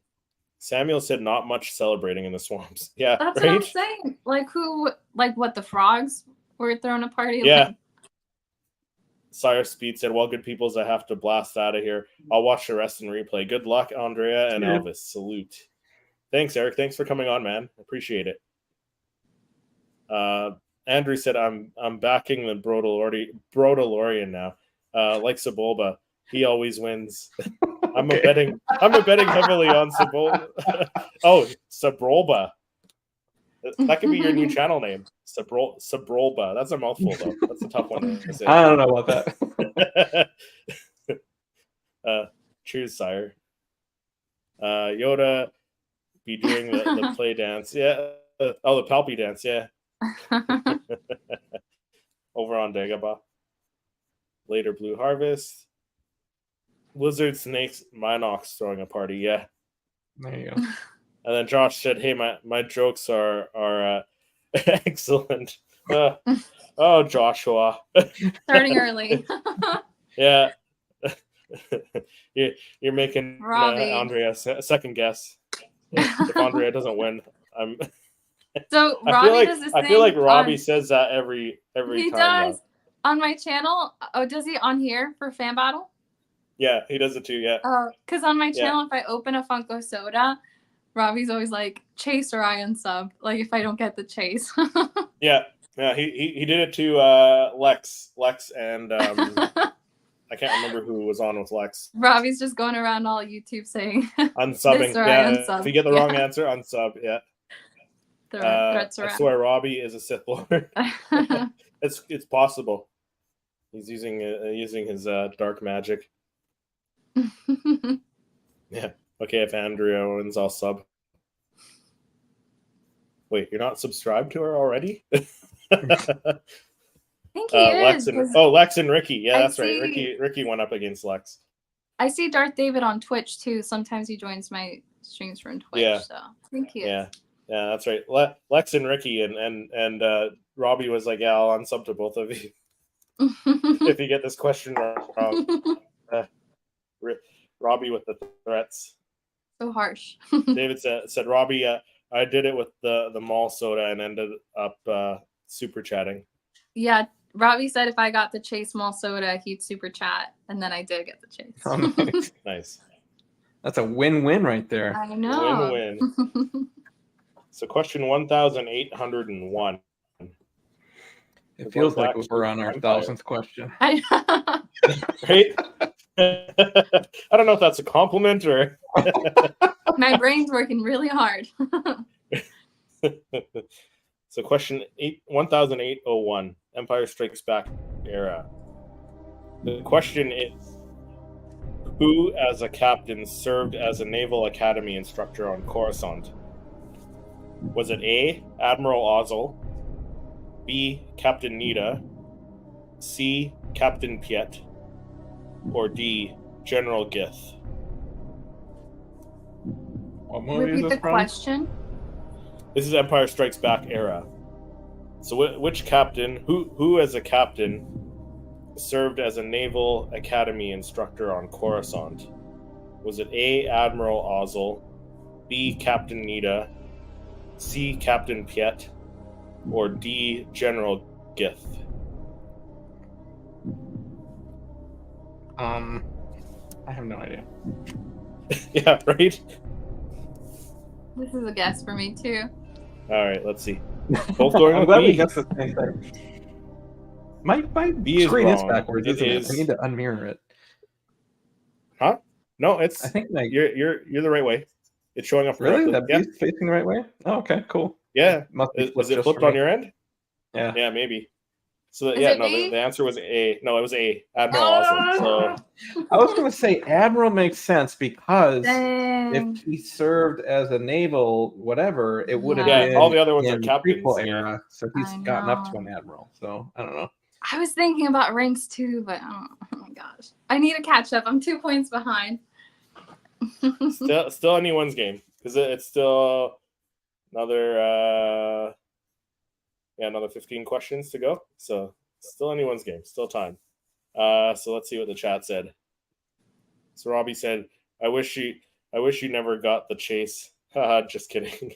Samuel said not much celebrating in the swamps. Yeah, that's right? what I'm saying. What the frogs were throwing a party? Yeah. Sire Speed said, well, good peoples, I have to blast out of here. I'll watch the rest in replay. Good luck, Andrea and Elvis. Salute. Thanks, Eric. Thanks for coming on, man. Appreciate it. Andrew said, I'm backing the Brodalorian now. Like Sebulba. He always wins. I'm betting heavily on Sebulba. Oh, Sebrolba. That could be your new channel name. Sebrolba. That's a mouthful, though. That's a tough one to say. I don't know about that. Cheers, sire. Yoda be doing the play dance. Yeah. The Palpy dance. Yeah. Over on Dagobah. Later, Blue Harvest. Lizard, snakes, Minox throwing a party. Yeah. There you go. And then Josh said, "Hey, my jokes are excellent." Oh, Joshua, starting early. Yeah, you're making Andrea a second guess. If Andrea doesn't win, I'm. So Robbie does this thing. I feel like Robbie says that every he time. Does on my channel. Oh, does he on here for Fan Battle? Yeah, he does it too. Yeah. Oh, because on my channel, if I open a Funko Soda, Robbie's always like, chase or I unsub. Like if I don't get the chase. Yeah. He did it to Lex, and I can't remember who was on with Lex. Robbie's just going around all YouTube saying unsubbing. Yeah, unsub. If you get the wrong answer, unsub. Yeah. Threats around. I swear, Robbie is a Sith Lord. It's possible. He's using his dark magic. Yeah. Okay, if Andrea wins, I'll sub. Wait, you're not subscribed to her already? I think he is. Lex and Ricky. Yeah, that's right. Ricky went up against Lex. I see Darth David on Twitch too. Sometimes he joins my streams from Twitch. Yeah. So I think he is. Yeah, that's right. Lex and Ricky and Robbie was like, yeah, I'll unsub to both of you if you get this question wrong. Robbie with the threats. So harsh. David said, Robbie, I did it with the mall soda and ended up super chatting. Yeah, Robbie said if I got the chase mall soda, he'd super chat, and then I did get the chase. Oh, nice. Nice. That's a win-win right there. I know. Win-win. So question 1,801. It feels like we're on our 1,000th question. Right? I don't know if that's a compliment or... My brain's working really hard. So question 1,801, Empire Strikes Back era. The question is, who as a captain served as a Naval Academy instructor on Coruscant? Was it A, Admiral Ozzel, B, Captain Nita, C, Captain Piet, or D, General Gith? What movie Repeat is the this from? question. This is Empire Strikes Back era. So which captain, who as a captain, served as a Naval Academy instructor on Coruscant? Was it A, Admiral Ozzel, B, Captain Nita, C, Captain Piet, or D, General Gith? I have no idea. Yeah, right? This is a guess for me too. All right, let's see. Both going I'm with glad B. we guessed the same thing. My B screen is wrong. backwards, isn't it? Is... I need to unmirror it. Huh? No, it's. I think like you're the right way. It's showing up really correctly. that B's facing the right way. Oh, okay, cool. Yeah. Must be Is it just flipped for on me. your end? Yeah. Yeah, maybe. So Is it no, B? the answer was A. No, it was A. Admiral Osland. So I was going to say Admiral makes sense because Dang. if he served as a naval whatever, it would have been all the other ones are in the captains. prequel Yeah. era. So he's I gotten up to know. an admiral. So I don't know. I was thinking about ranks too, but oh my gosh. I need to catch up. I'm 2 points behind. Still anyone's game because it's still another 15 questions to go. So still anyone's game. Still time. So let's see what the chat said. So Robbie said, I wish you never got the chase. Just kidding.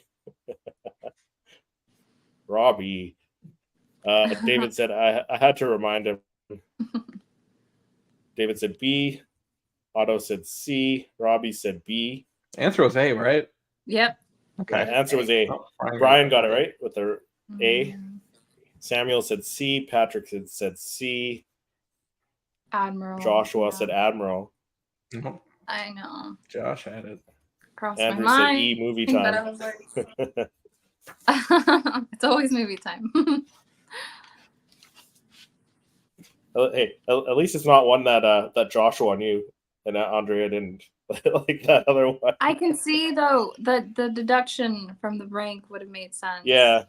Robbie. David said, I had to remind him. David said B. Otto said C. Robbie said B. Answer was A, right? Yep. Okay. The answer was A. Oh, Brian got it right with the A. Mm. Samuel said C. Patrick said C. Admiral. Joshua said Admiral. No, I know. Josh had it. Crossed Andrew my said mind. E. Movie But I time. was like, it's always movie time. Hey, at least it's not one that Joshua knew and that Andrea didn't. Like that other one. I can see though the deduction from the rank would have made sense. Yeah,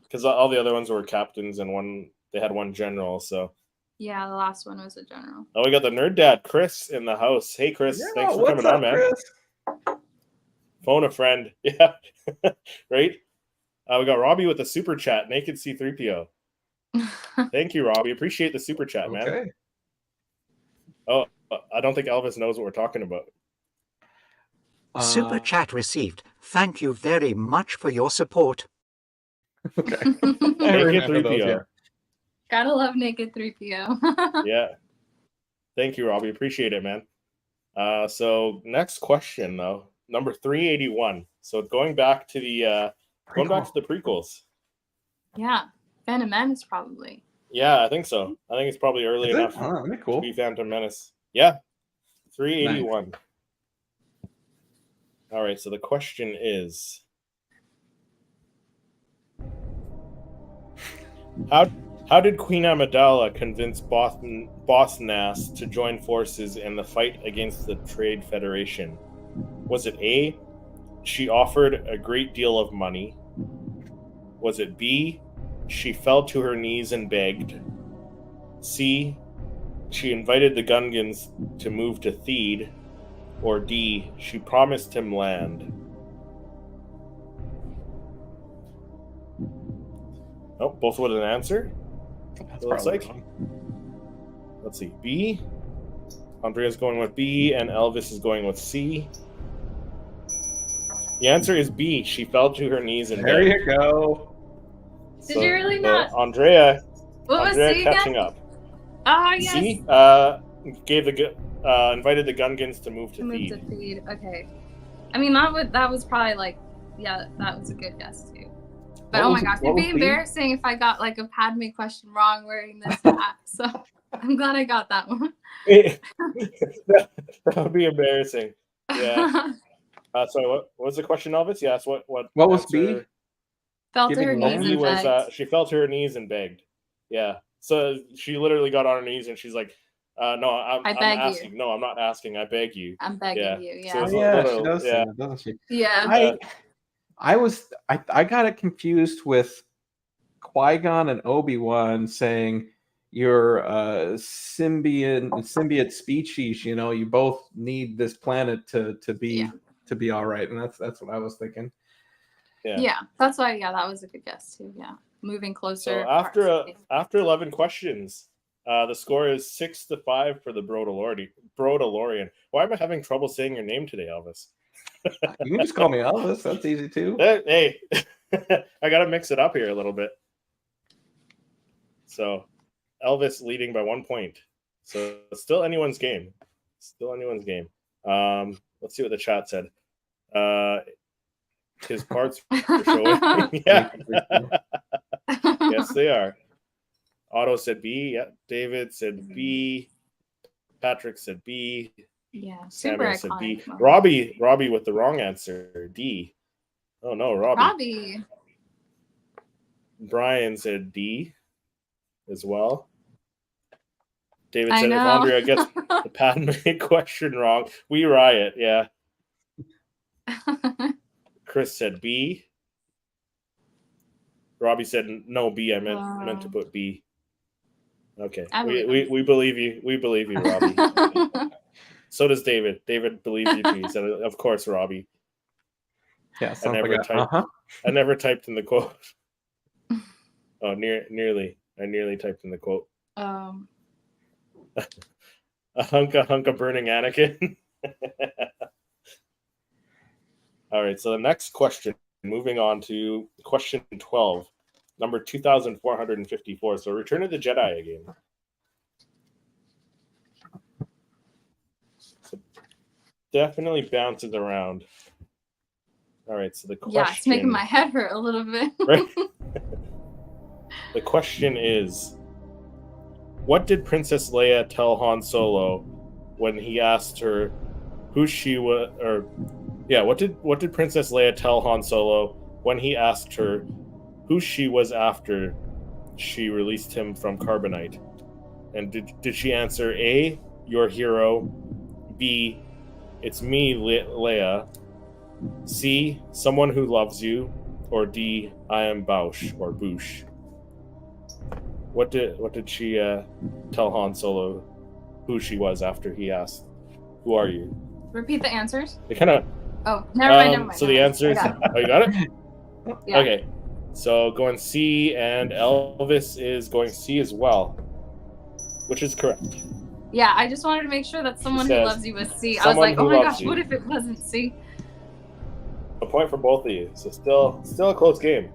because all the other ones were captains and they had one general. So yeah, the last one was a general. oh, we got the nerd dad Chris in the house. Hey Chris, thanks for coming on, man. Chris? Phone a friend. Yeah, right. We got Robbie with a super chat. Naked C3PO. Thank you, Robbie. Appreciate the super chat, man. Okay. Oh, I don't think Elvis knows what we're talking about. Super chat received. Thank you very much for your support. Okay. Naked 3PO. Gotta love Naked 3PO. Yeah. Thank you, Robbie. Appreciate it, man. So next question though, number 381. So going back to the prequels. Yeah. Phantom Menace probably. Yeah, I think so. I think it's probably early enough cool. to be Phantom Menace. Yeah. 381. Nice. All right, so the question is how did Queen Amidala convince Boss Nass to join forces in the fight against the Trade Federation? Was it A, she offered a great deal of money? Was it B, she fell to her knees and begged? C, she invited the Gungans to move to Theed? Or D, she promised him land? Oh, both with an answer? That's looks like. Wrong. Let's see. B. Andrea's going with B, and Elvis is going with C. The answer is B. She fell to her knees and there begged. You go. Did you really not? Andrea What was C catching again? up. Oh yes. C gave invited the Gungans to move to Theed. Move to Theed. Okay. I mean that was probably like that was a good guess too. But oh my gosh, it'd be embarrassing if I got like a Padme question wrong wearing this hat. So I'm glad I got that one. That would be embarrassing. Yeah. Sorry, what was the question, Elvis? Yes. What was B? Fell to her knees and begged. She fell to her knees and begged. Yeah. So she literally got on her knees and she's like, "No, I'm asking. You. No, I'm not asking. I beg you. I'm begging you." Yeah. So she does say that, doesn't she? Yeah. I got it confused with Qui-Gon and Obi-Wan saying you're symbiote species. You know, you both need this planet to be all right, and that's what I was thinking. Yeah, that's why. Yeah, that was a good guess too. Yeah, moving closer. So after 11 questions, the score is 6-5 for the Brodalorian. Why am I having trouble saying your name today, Elvis? You can just call me Elvis. That's easy too. Hey, I gotta mix it up here a little bit. So Elvis leading by 1 point. So it's still anyone's game. Let's see what the chat said. His parts are showing. Yeah. Yes, they are. Otto said B. Yeah. David said B. Patrick said B. Yeah, super Samuel said B. iconic. Robbie with the wrong answer. D. Oh no, Robbie. Brian said D as well. David I said if know. Andrea gets the Padme question wrong, we riot. Yeah. Chris said B. Robbie said no B. I meant to put B. Okay. We believe you. We believe you, Robbie. So does David. David believes you too. He said, of course, Robbie. Yeah, I never typed in the quote. Oh, nearly. I nearly typed in the quote. A hunka burning Anakin. All right, so the next question, moving on to question 12, number 2454. So Return of the Jedi again. So definitely bounces around. All right, so the question... Yeah, it's making my head hurt a little bit. Right? The question is, what did Princess Leia tell Han Solo when he asked her who she was, or yeah, what did Princess Leia tell Han Solo when he asked her who she was after she released him from carbonite? And did she answer A, your hero, B, it's me, Leia, C, someone who loves you, or D, I am Boushh or Boushh? What did she tell Han Solo who she was after he asked, "Who are you?" Repeat the answers. They kind of. Oh, never mind. So the answers. Oh, you got it. Yeah. Okay. So going C, and Elvis is going C as well, which is correct. Yeah, I just wanted to make sure that someone who loves you was C. I was like, oh my gosh, what if it wasn't C? A point for both of you. So still a close game.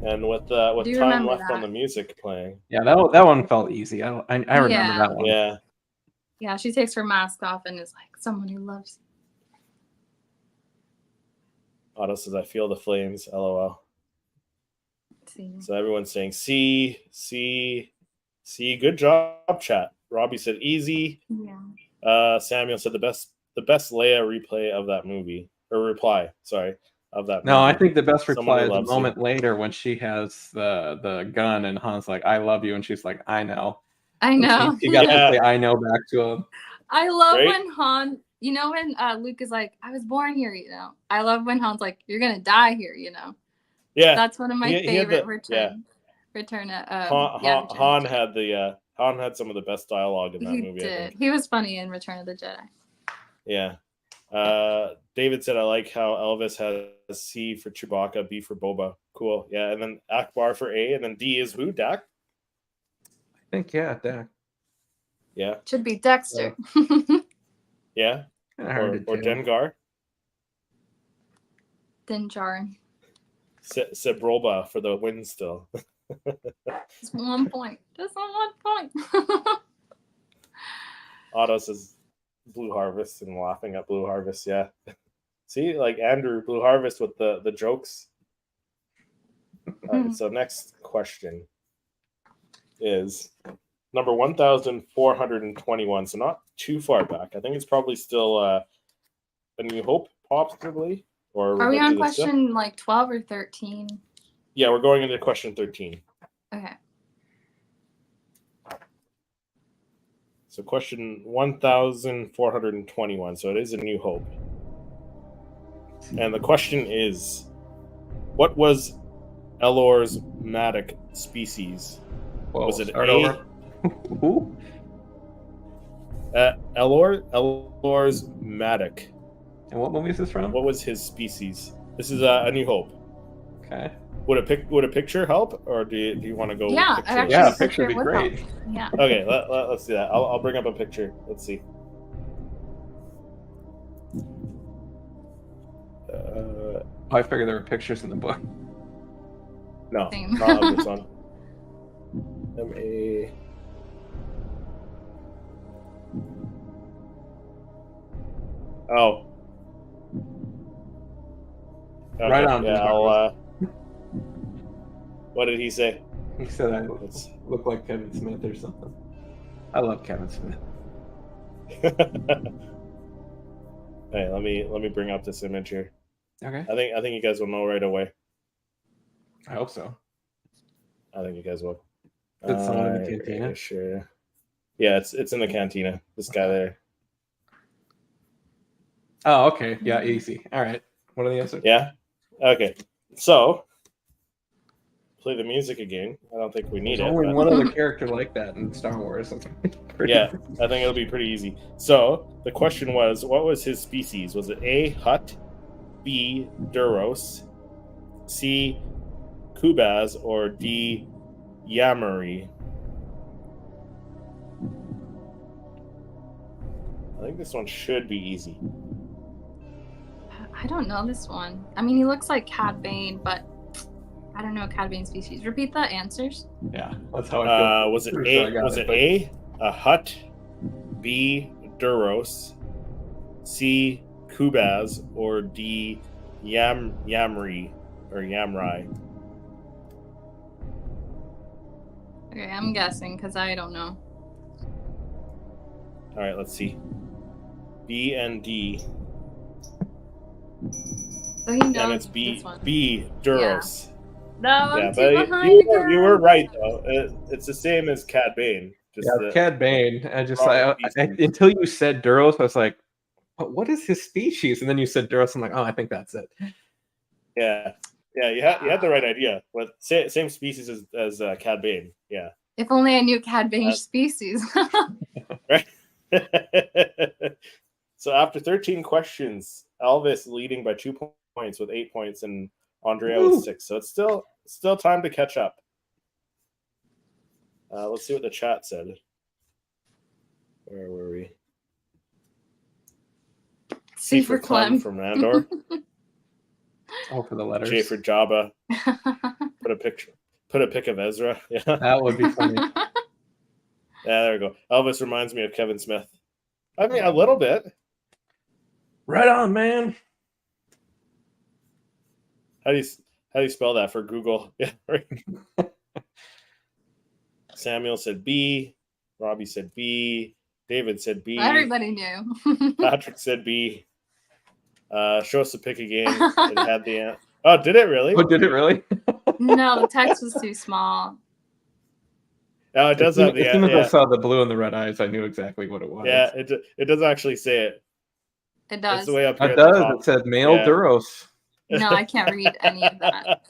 And with time left on the music playing. Yeah, that one felt easy. I remember that one. Yeah. Yeah, she takes her mask off and is like, someone who loves you. Otto says, I feel the flames, LOL. C. So everyone's saying C, C, C. Good job, chat. Robbie said easy. Yeah. Samuel said the best Leia replay of that movie. Or reply, sorry. Of that no, movie. I think the best reply is the moment later when she has the gun and Han's like, I love you, and she's like, I know. I know. She got to say I know back to him. I love when Han, you know, when Luke is like, I was born here, you know. I love when Han's like, you're gonna die here, you know. Yeah. That's one of my favorite return. Han had some of the best dialogue in that movie. He did. He was funny in Return of the Jedi. Yeah. David said, I like how Elvis has C for Chewbacca, B for Boba. Cool. Yeah. And then Akbar for A. And then D is who? Dak? I think, yeah, Dak. Yeah. Should be Dexter. Yeah. Or Dengar. Dinjar. Sebroba for the win still. Just 1 point. Just 1 point. Otto says Blue Harvest and laughing at Blue Harvest. Yeah. See, like Andrew, Blue Harvest with the jokes. All right, so next question is number 1421. So not too far back. I think it's probably still A New Hope, possibly. Or are we on question like 12 or 13? Yeah, we're going into question 13. Okay. So question 1421. So it is A New Hope. And the question is, what was Elor's Matic species? Whoa, was it A? Who? Elor's Matic. And what movie is this from? What was his species? This is A New Hope. Okay. Would a picture help, or do you want to go? Yeah, a picture would be great. Help. Yeah. Okay, let's do that. I'll bring up a picture. Let's see. I figured there were pictures in the book. No, Same. not of this one. M-A... Oh. Okay, right on. Yeah, what did he say? He said I look like Kevin Smith or something. I love Kevin Smith. Hey, let me bring up this image here. Okay. I think you guys will know right away. I hope so. I think you guys will. Is it someone in the cantina? Sure. Yeah, it's in the cantina. This guy there. Oh, okay. Yeah, easy. All right. What are the answers? Yeah. Okay. So play the music again. I don't think we need There's it. only but- one other character like that in Star Wars. Yeah, I think it'll be pretty easy. So the question was, what was his species? Was it A, Hutt, B, Duros, C, Kubaz, or D, Yamari? I think this one should be easy. I don't know this one. I mean, he looks like Cad Bane, but I don't know Cad Bane species. Repeat the answers. Yeah, that's how I feel. Was it Pretty sure I A? got Was it, it A, Hutt, B, Duros, C, Kubaz, or D, Yamri or Yamrai? Okay, I'm guessing because I don't know. All right, let's see. B and D. So he knows And it's B. this one. B, Duros. No, I'm Yeah, too but behind. you were right though. It's the same as Cad Bane. Just Yeah, Cad Bane. wrong Until you said Duros, I was like, but what is his species? And then you said Duros, I'm like, oh, I think that's it. Yeah, you had the right idea. But same species as Cad Bane. Yeah. If only I knew Cad Bane's species. Right. So after 13 questions, Elvis leading by 2 points with 8 points, and Andrea with 6. So it's still time to catch up. Let's see what the chat said. Where were we? C for Clem from Andor. Oh, for the letters. J for Jabba. Put a pic of Ezra. Yeah. That would be funny. Yeah, there we go. Elvis reminds me of Kevin Smith. I mean, a little bit. Right on, man. How do you spell that for Google? Yeah, right. Samuel said B. Robbie said B. David said B. Everybody knew. Patrick said B. Show us the pic again. It had the Oh, did it really? Oh, did it really? No, the text was too small. No, it does have the As soon as yeah. I saw the blue and the red eyes, I knew exactly what it was. Yeah, it does actually say it. It does. It's way up here. It at the does. top. It said male Yeah. Duros. No, I can't read any of that.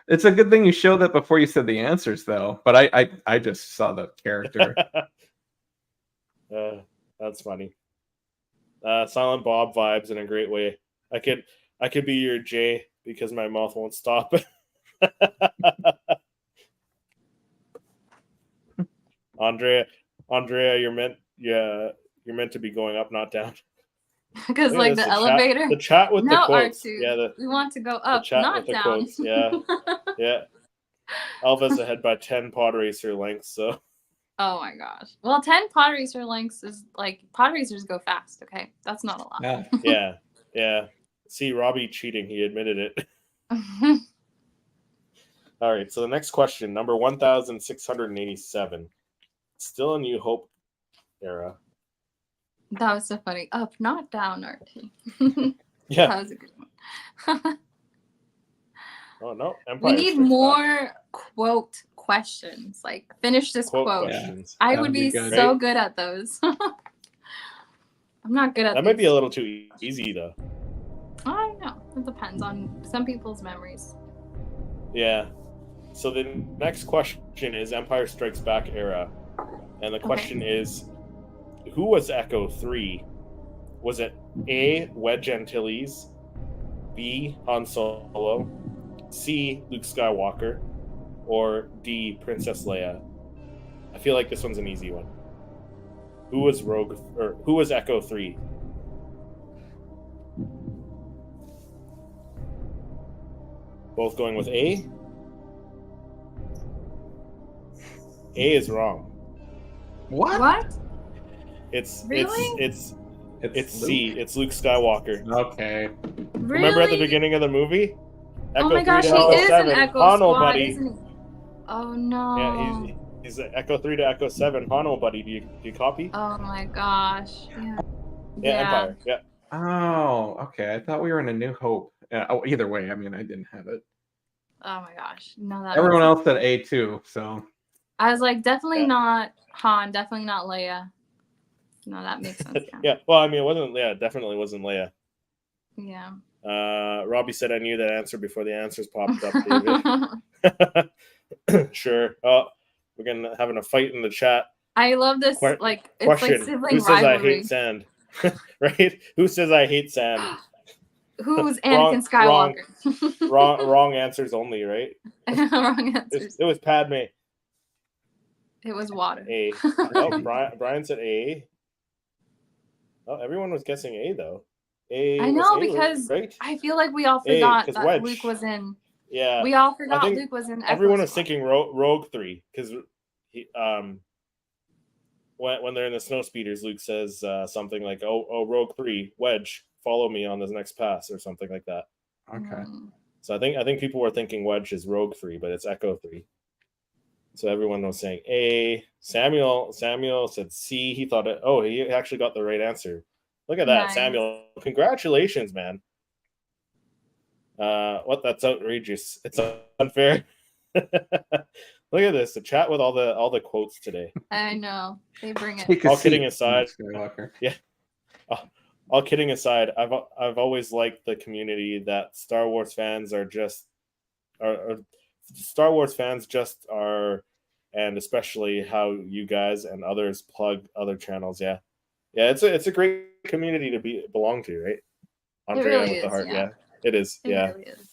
It's a good thing you showed that before you said the answers, though. But I just saw the character. That's funny. Silent Bob vibes in a great way. I could be your J because my mouth won't stop. Andrea, you're meant to be going up, not down. Because like the elevator. The chat with the quotes. R2. Yeah, we want to go up, chat not with the down. quotes. Yeah, yeah. Alva's ahead by 10 pod racer lengths. So. Oh my gosh. Well, 10 pod racer lengths is like pod racers go fast. Okay, that's not a lot. Yeah. Yeah. See, Robbie cheating. He admitted it. All right. So the next question, number 1,687. Still a New Hope era. That was so funny. Up, not down, RT. Yeah. That was a good one. Oh no. We need more quote questions. Like finish this quote. Questions. I That would would be be good. so good at those. I'm not good at That might be a little too easy though. I don't know. It depends on some people's memories. Yeah. So the next question is Empire Strikes Back era. And the question is, who was Echo 3? Was it A, Wedge Antilles, B, Han Solo, C, Luke Skywalker, or D, Princess Leia? I feel like this one's an easy one. Who was Echo 3? Both going with A? A is wrong. What? It's Really? it's Luke. C. It's Luke Skywalker. Okay. Really? Remember at the beginning of the movie? Oh my gosh, he is an Echo Squad, isn't he? Oh no. Yeah, He's Echo 3 to Echo 7. Hano, buddy, do you copy? Oh my gosh. Yeah, Empire. Yeah. Oh, okay. I thought we were in A New Hope. Either way, I mean, I didn't have it. Oh my gosh. No, that Everyone else said A2, so. I was like, definitely not Han, definitely not Leia. No, that makes sense. Yeah. Well, I mean, it wasn't. Yeah, definitely wasn't Leia. Yeah. Robbie said I knew that answer before the answers popped up, David. Sure. Oh, we're having a fight in the chat. I love this. It's question. like sibling Who says rivalry. I hate sand? Right? Who says I hate sand? Who's Anakin Skywalker? Wrong answers only, right? Wrong answers. It was Padme. It was water. A. Oh, Brian said A. Oh, everyone was guessing A though. I know, because right? I feel like we all forgot that Wedge. Luke was in. Yeah. We all forgot Luke was in. Everyone was thinking Rogue 3 because he when they're in the snow speeders, Luke says something like, "Oh, Rogue 3, Wedge, follow me on this next pass," or something like that. Okay. So I think people were thinking Wedge is Rogue 3, but it's Echo 3. So everyone was saying A. Samuel said C. He thought he actually got the right answer. Look at that, nice. Samuel. Congratulations, man. That's outrageous. It's unfair. Look at this. The chat with all the quotes today. I know. They bring it. All kidding aside. Yeah. All kidding aside, I've always liked the community that Star Wars fans are Star Wars fans just are, and especially how you guys and others plug other channels. Yeah, it's a great community to belong to, right? Andrea really with the heart. Yeah, it is. It really is.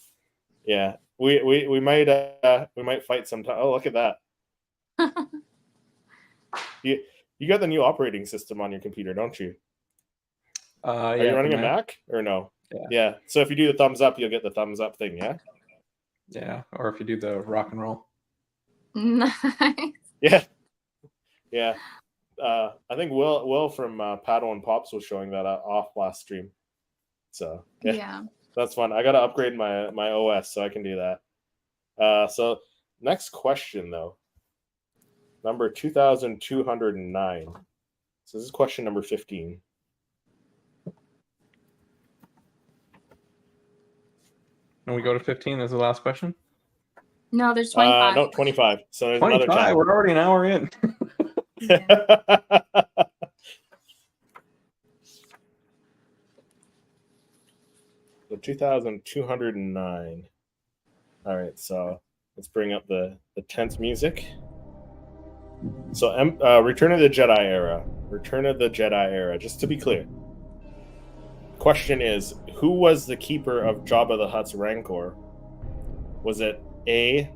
Yeah, we might fight sometime. Oh, look at that. You got the new operating system on your computer, don't you? Are you running a Mac or no? Yeah. So if you do the thumbs up, you'll get the thumbs up thing. Yeah. Yeah, or if you do the rock and roll. Nice. Yeah. I think Will from Padawan Pops was showing that off last stream. So yeah, that's fun. I gotta upgrade my OS so I can do that. So next question though, number 2209. So this is question number 15. And we go to 15 as the last question? No, there's 25. No, 25. So there's 25. Another chapter. We're already an hour in. So 2209. All right, so let's bring up the tense music. So Return of the Jedi era. Return of the Jedi era. Just to be clear. Question is, who was the keeper of Jabba the Hutt's Rancor? Was it A.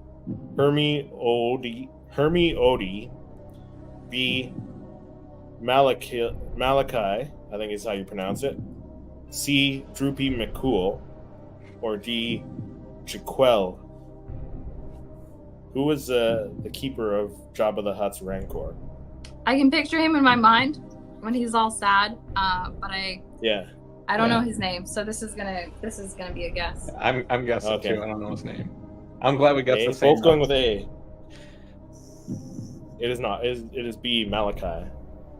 Hermi Odi, B. Malachi, I think is how you pronounce it, C. Droopy McCool, or D. Jaquel? Who was the keeper of Jabba the Hutt's Rancor? I can picture him in my mind when he's all sad, but I don't know his name, so this is gonna be a guess. I'm guessing too. I don't know his name. I'm glad we got the same. Both going with A. It is not. It is B. Malachi. Okay.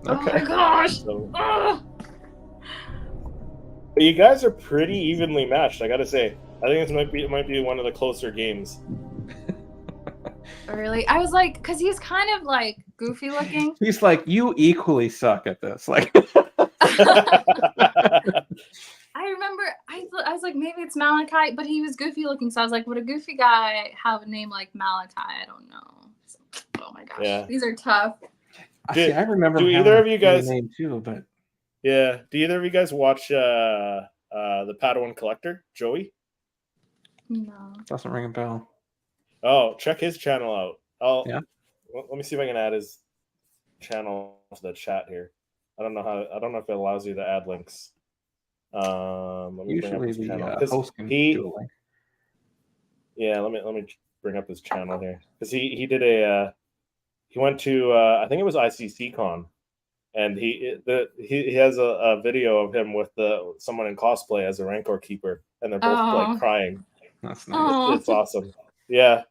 Oh my gosh! So, but you guys are pretty evenly matched. I gotta say. I think it might be one of the closer games. Really? I was like, because he's kind of like goofy looking. He's like, you equally suck at this. Like. I remember I was like, maybe it's Malachi, but he was goofy looking, so I was like, would a goofy guy have a name like Malachi? I don't know. So, oh my gosh, these are tough. I remember. Do either of you guys name too? But do either of you guys watch the Padawan Collector, Joey? No, doesn't ring a bell. Oh, check his channel out. Let me see if I can add his channel to the chat here. I don't know if it allows you to add links. Let me bring up his channel. Host can do a link. Yeah, let me bring up his channel here, because he did he went to I think it was ICCCon, and he has a video of him with someone in cosplay as a Rancor keeper, and they're both like crying. That's nice. It's awesome. Yeah,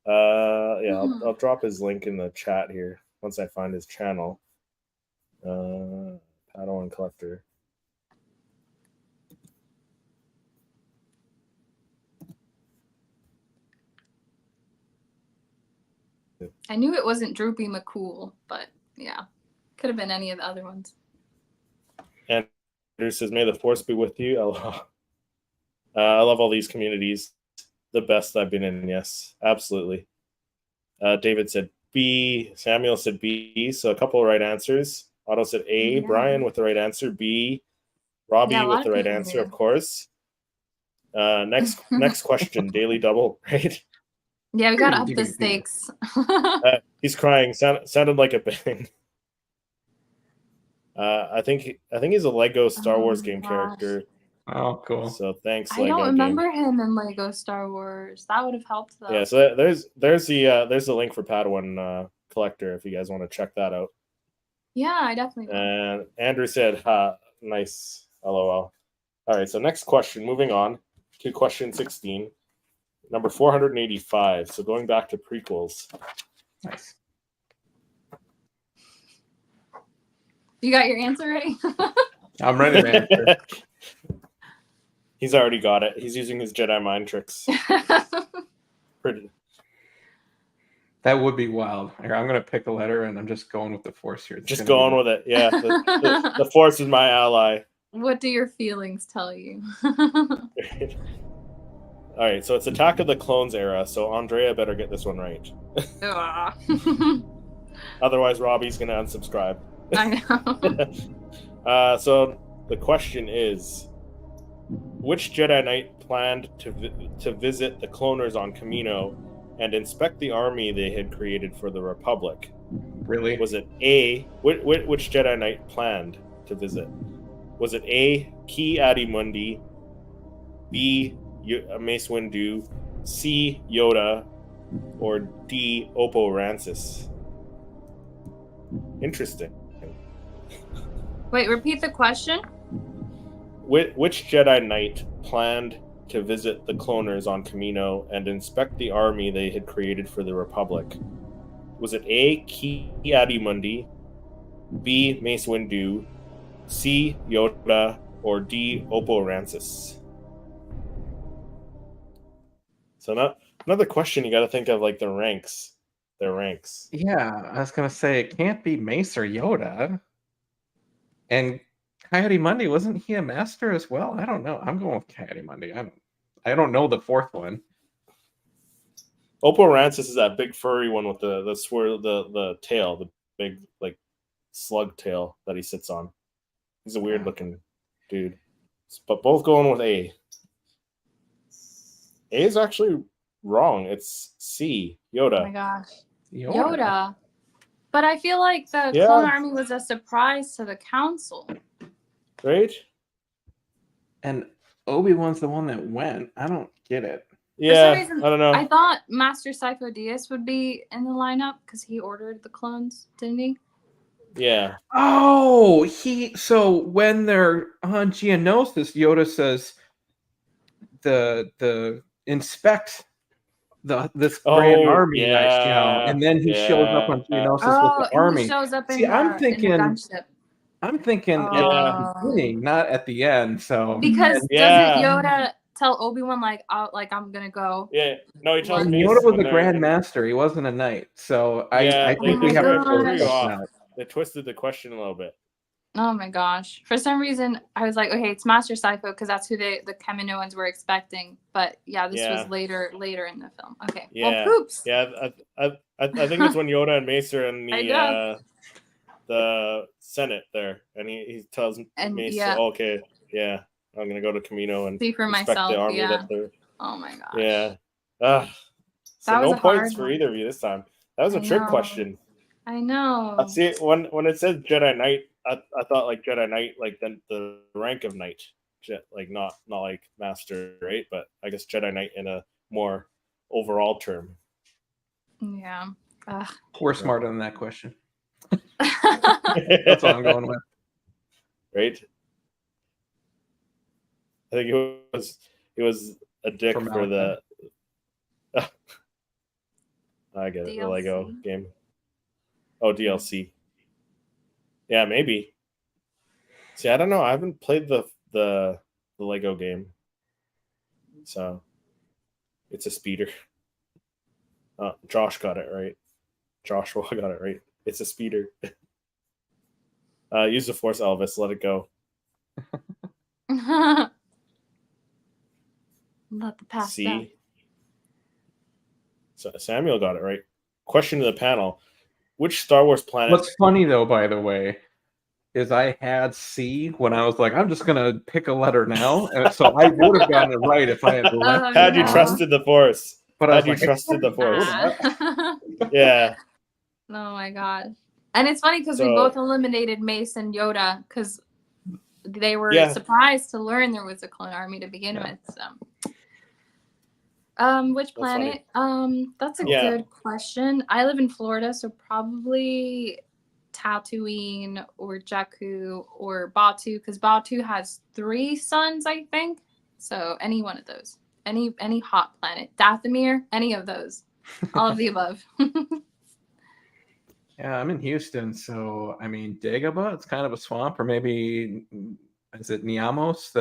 Yeah, I'll drop his link in the chat here once I find his channel. Padawan Collector. I knew it wasn't Droopy McCool, but yeah, could have been any of the other ones. And Andrew says, "May the force be with you." I love all these communities. The best I've been in. Yes, absolutely. David said B. Samuel said B. So a couple of right answers. Otto said A. Yeah. Brian with the right answer. B. Robbie with the right answer, of course. Next question. Daily double, right? Yeah, we gotta up the stakes. He's crying. Sounded like a bang. I think he's a Lego Star Wars game character. Oh, cool. So thanks, I Lego don't remember game. him in Lego Star Wars. That would have helped though. Yeah, so there's the link for Padawan Collector if you guys want to check that out. Yeah, I definitely will. And Andrew said, nice, LOL. All right, so next question, moving on to question 16, number 485. So going back to prequels. Nice. You got your answer ready? I'm ready to answer. He's already got it. He's using his Jedi mind tricks. Pretty. That would be wild. Here, I'm going to pick a letter, and I'm just going with the force here. Just going with it. Yeah, the force is my ally. What do your feelings tell you? All right, so it's Attack of the Clones era, so Andrea better get this one right. Otherwise, Robbie's going to unsubscribe. I know. So the question is, which Jedi Knight planned to visit the cloners on Kamino and inspect the army they had created for the Republic? Really? Was it A, which Jedi Knight planned to visit? Was it A, Ki Adi-Mundi, B, Mace Windu, C, Yoda, or D, Oppo Rancis? Interesting. Wait, repeat the question. Which Jedi Knight planned to visit the cloners on Kamino and inspect the army they had created for the Republic? Was it A, Ki Adi-Mundi, B, Mace Windu, C, Yoda, or D, Oppo Rancis? So another question you got to think of, like their ranks. Yeah, I was going to say it can't be Mace or Yoda. And Coyote-Mundi, wasn't he a master as well? I don't know. I'm going with Coyote-Mundi. I don't know the fourth one. Oppo Rancis is that big furry one with the swirl, the tail, the big like slug tail that he sits on. He's a weird looking dude. But both going with A. A is actually wrong. It's C, Yoda. Oh my gosh. Yoda. But I feel like the clone army was a surprise to the council. Right? And Obi-Wan's the one that went. I don't get it. Yeah, for some reason, I don't know. I thought Master Sifo-Dyas would be in the lineup because he ordered the clones, didn't he? Yeah. Oh, so when they're on Geonosis, Yoda says the inspect this grand army, and then he shows up on Geonosis with the army. He shows up I'm thinking in the gunship. I'm thinking at the beginning, not at the end. So because doesn't Yoda tell Obi-Wan like I'm gonna go? Yeah, no, he tells Yoda was a Grand Master. He wasn't a knight. So I think we have to throw you off. They twisted the question a little bit. Oh my gosh! For some reason, I was like, okay, it's Master Sifo because that's who the Kaminoans were expecting. But yeah, this was later in the film. Okay. Yeah. Well, oops. Yeah, I think it's when Yoda and Mace are in the Senate there, and he tells Mace, okay, yeah, I'm gonna go to Kamino and see for inspect myself. the army that they're. Oh my gosh. Yeah. So no points for either of you this time. That was a trick question. I know. See, when it says Jedi Knight, I thought like Jedi Knight, like the rank of Knight, like not like Master, right? But I guess Jedi Knight in a more overall term. Yeah. We're smarter than that question. That's what I'm going with. Right? I think it was a dick for the. I get it. DLC? The Lego game. Oh, DLC. Yeah, maybe. See, I don't know. I haven't played the Lego game, so it's a speeder. Josh got it right. Joshua got it right. It's a speeder. Use the Force, Elvis. Let it go. Let the past See? go. So Samuel got it right. Question to the panel: which Star Wars planet? What's funny though, by the way, is I had C when I was like, I'm just gonna pick a letter now, and so I would have gotten it right if I had left. Had you trusted the Force? But had I was you like, trusted the Force? Ah. Yeah. Oh my god. And it's funny because we So- both eliminated Mace and Yoda because they were Yeah. surprised to learn there was a clone army to begin with. So, which planet? That's a Yeah. good question. I live in Florida, so probably Tatooine or Jakku or Batu, because Batu has 3 suns, I think. So any one of those, any hot planet, Dathomir, any of those, all of the above. Yeah, I'm in Houston, so I mean, Dagobah, it's kind of a swamp, or maybe is it Niamos,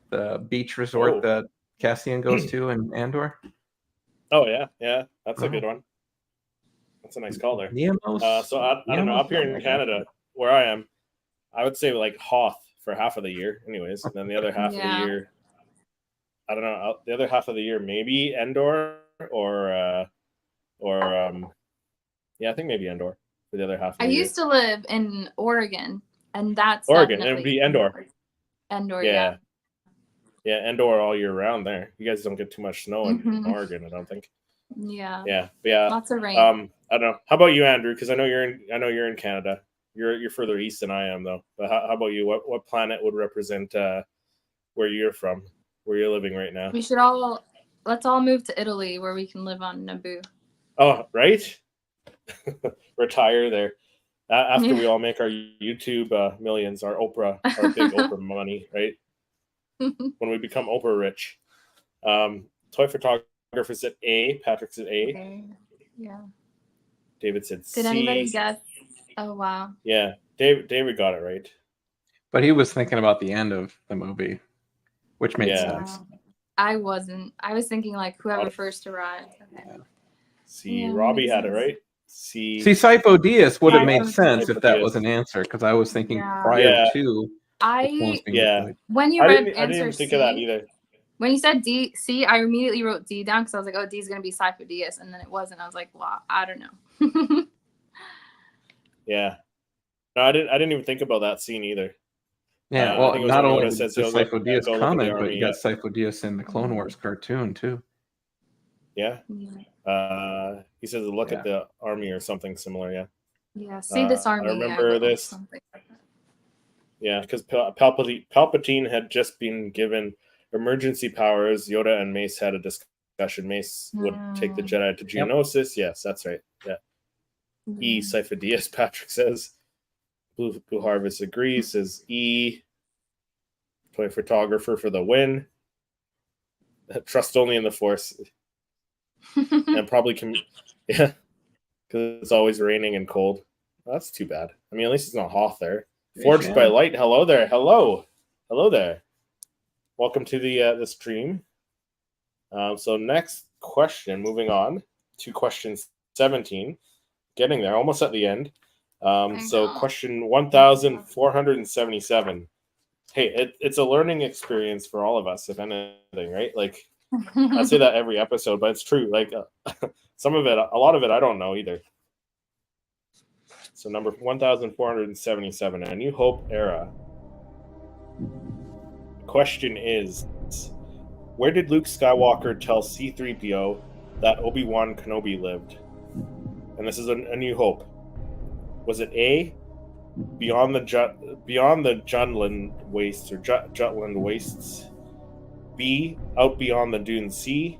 the beach resort that Cassian goes to in Andor? Oh yeah, that's a good one. That's a nice call there. Niamos. So I don't know. Up here in Canada, where I am, I would say like Hoth for half of the year, anyways. And then the other half of the year, I don't know. The other half of the year, maybe Endor or yeah, I think maybe Endor for the other half. I used to live in Oregon, and that's Oregon. It would be Endor. Endor, yeah. Yeah, Endor all year round there. You guys don't get too much snow in Oregon, I don't think. Yeah. Yeah. Lots of rain. I don't know. How about you, Andrew? Because I know you're in Canada. You're further east than I am, though. But how about you? What planet would represent where you're from, where you're living right now? Let's all move to Italy, where we can live on Naboo. Oh, right. Retire there after we all make our YouTube millions, our big Oprah money, right? When we become Oprah rich. Toy photographer said A. Patrick said A. Okay. Yeah. David said C. Did anybody guess? Oh wow. Yeah, David got it right. But he was thinking about the end of the movie, which made sense. I wasn't. I was thinking like whoever first arrived. Okay. Yeah. See, Robbie had it right. See, Sifo Dyas would have made sense if that was an answer, because I was thinking prior to. When you read answer I didn't even think of that either. When you said C, I immediately wrote D down because I was like, oh, D is going to be Sifo Dyas, and then it wasn't. I was like, wow, I don't know. Yeah. No, I didn't even think about that scene either. Yeah, well, not only does Sifo Dyas comment, but you got Sifo Dyas in the Clone Wars cartoon too. Yeah. He says, look at the army or something similar. Yeah. Yeah. See this army. I remember this. Yeah, because Palpatine had just been given emergency powers. Yoda and Mace had a discussion. Mace would take the Jedi to Geonosis. Yes, that's right. Yeah. E. Sifo Dyas, Patrick says. Blue Harvest agrees, says E. Toy photographer for the win. Trust only in the Force. And probably because it's always raining and cold. Well, that's too bad. I mean, at least it's not Hoth there. Forged by Light. Hello there. Hello there. Welcome to the stream. So next question. Moving on to question 17. Getting there, almost at the end. So question 1477. Hey, it's a learning experience for all of us, if anything, right? Like I say that every episode, but it's true. Like a lot of it, I don't know either. So number 1477, A New Hope era. The question is, where did Luke Skywalker tell C-3PO that Obi-Wan Kenobi lived? And this is a New Hope. Was it A, beyond the Jutland wastes or Jutland wastes? B, out beyond the Dune Sea?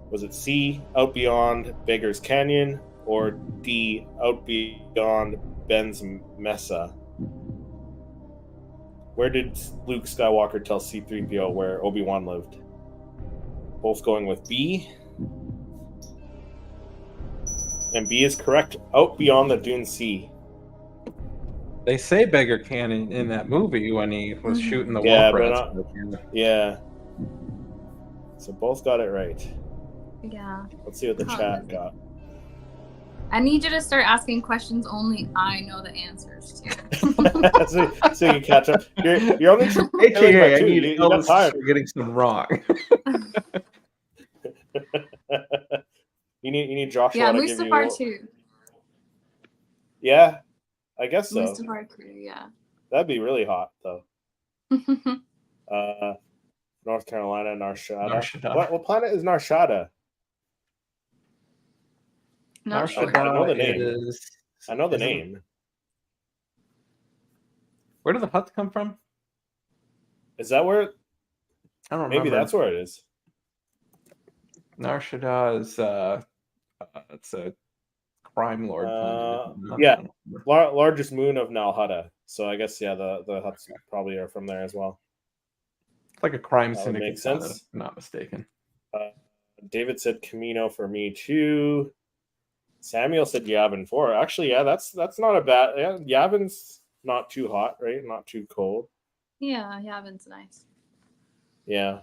Was it C, out beyond Beggar's Canyon? Or D, out beyond Ben's Mesa? Where did Luke Skywalker tell C-3PO where Obi-Wan lived? Both going with B. And B is correct. Out beyond the Dune Sea. They say Beggar Canyon in that movie when he was shooting the Yeah, wolf but rats. yeah. So both got it right. Yeah. Let's see what the chat got. I need you to start asking questions only I know the answers to. so you can catch up. You're only AKA, I need you got tired. for getting some wrong. you need Joshua Yeah, to give Mustafar you. too. Yeah, I guess so. Mustafar too, yeah. That'd be really hot though. North Carolina, Narshada. What planet is Narshada? Not sure. I know the name. I know the name. Where do the Hutts come from? Is that where? I don't remember. Maybe that's where it is. Narshada is it's a crime lord planet. Yeah, largest moon of Nalhada. So I guess the Hutts probably are from there as well. It's like a crime that syndicate. Makes sense. If I'm not mistaken. David said Camino for me too. Samuel said Yavin 4. Actually, yeah, that's not a bad. Yeah, Yavin's not too hot, right? Not too cold. Yeah, Yavin's nice. Yeah,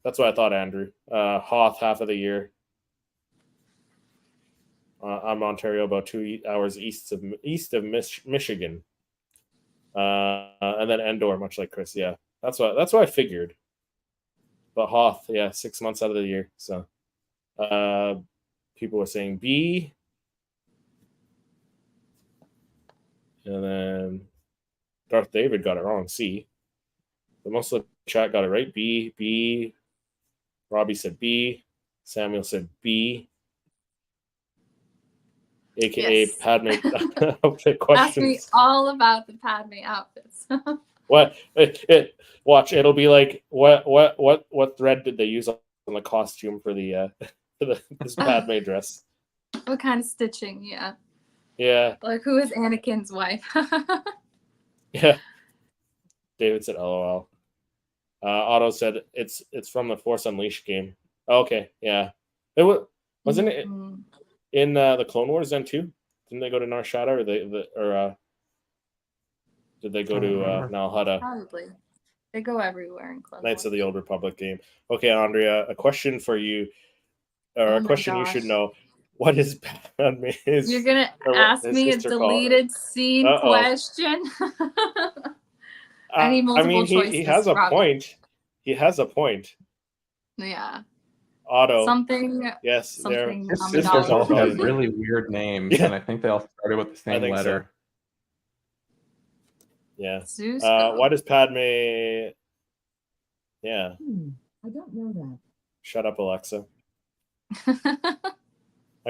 that's what I thought, Andrew. Hoth half of the year. I'm Ontario, about 2 hours east of Michigan, and then Endor, much like Chris. Yeah, that's what I figured. But Hoth, yeah, 6 months out of the year. So, people were saying B, and then Darth David got it wrong, C. But most of the chat got it right. B. Robbie said B. Samuel said B. AKA yes. Padme outfit questions. Ask me all about the Padme outfits. What? Watch. It'll be like what thread did they use on the costume for the this Padme dress? What kind of stitching? Yeah. Yeah. Like, who is Anakin's wife? Yeah. David said, "LOL." Otto said, "It's from the Force Unleashed game." Oh, okay, yeah. Wasn't it in the Clone Wars then too? Didn't they go to Narshada, or did they go to Nalhada? Probably. They go everywhere in Clone Knights Wars. of the Old Republic game. Okay, Andrea, a question for you, or a question you should know. What is Padme? You're gonna ask me a deleted scene question? I need multiple choices. He has a point. He has a point. Yeah. Otto. Something. Yes. Something. His sisters all have really weird names, and I think they all started with the same letter. So. Yeah. Why does Padme? Yeah. I don't know that. Shut up, Alexa. I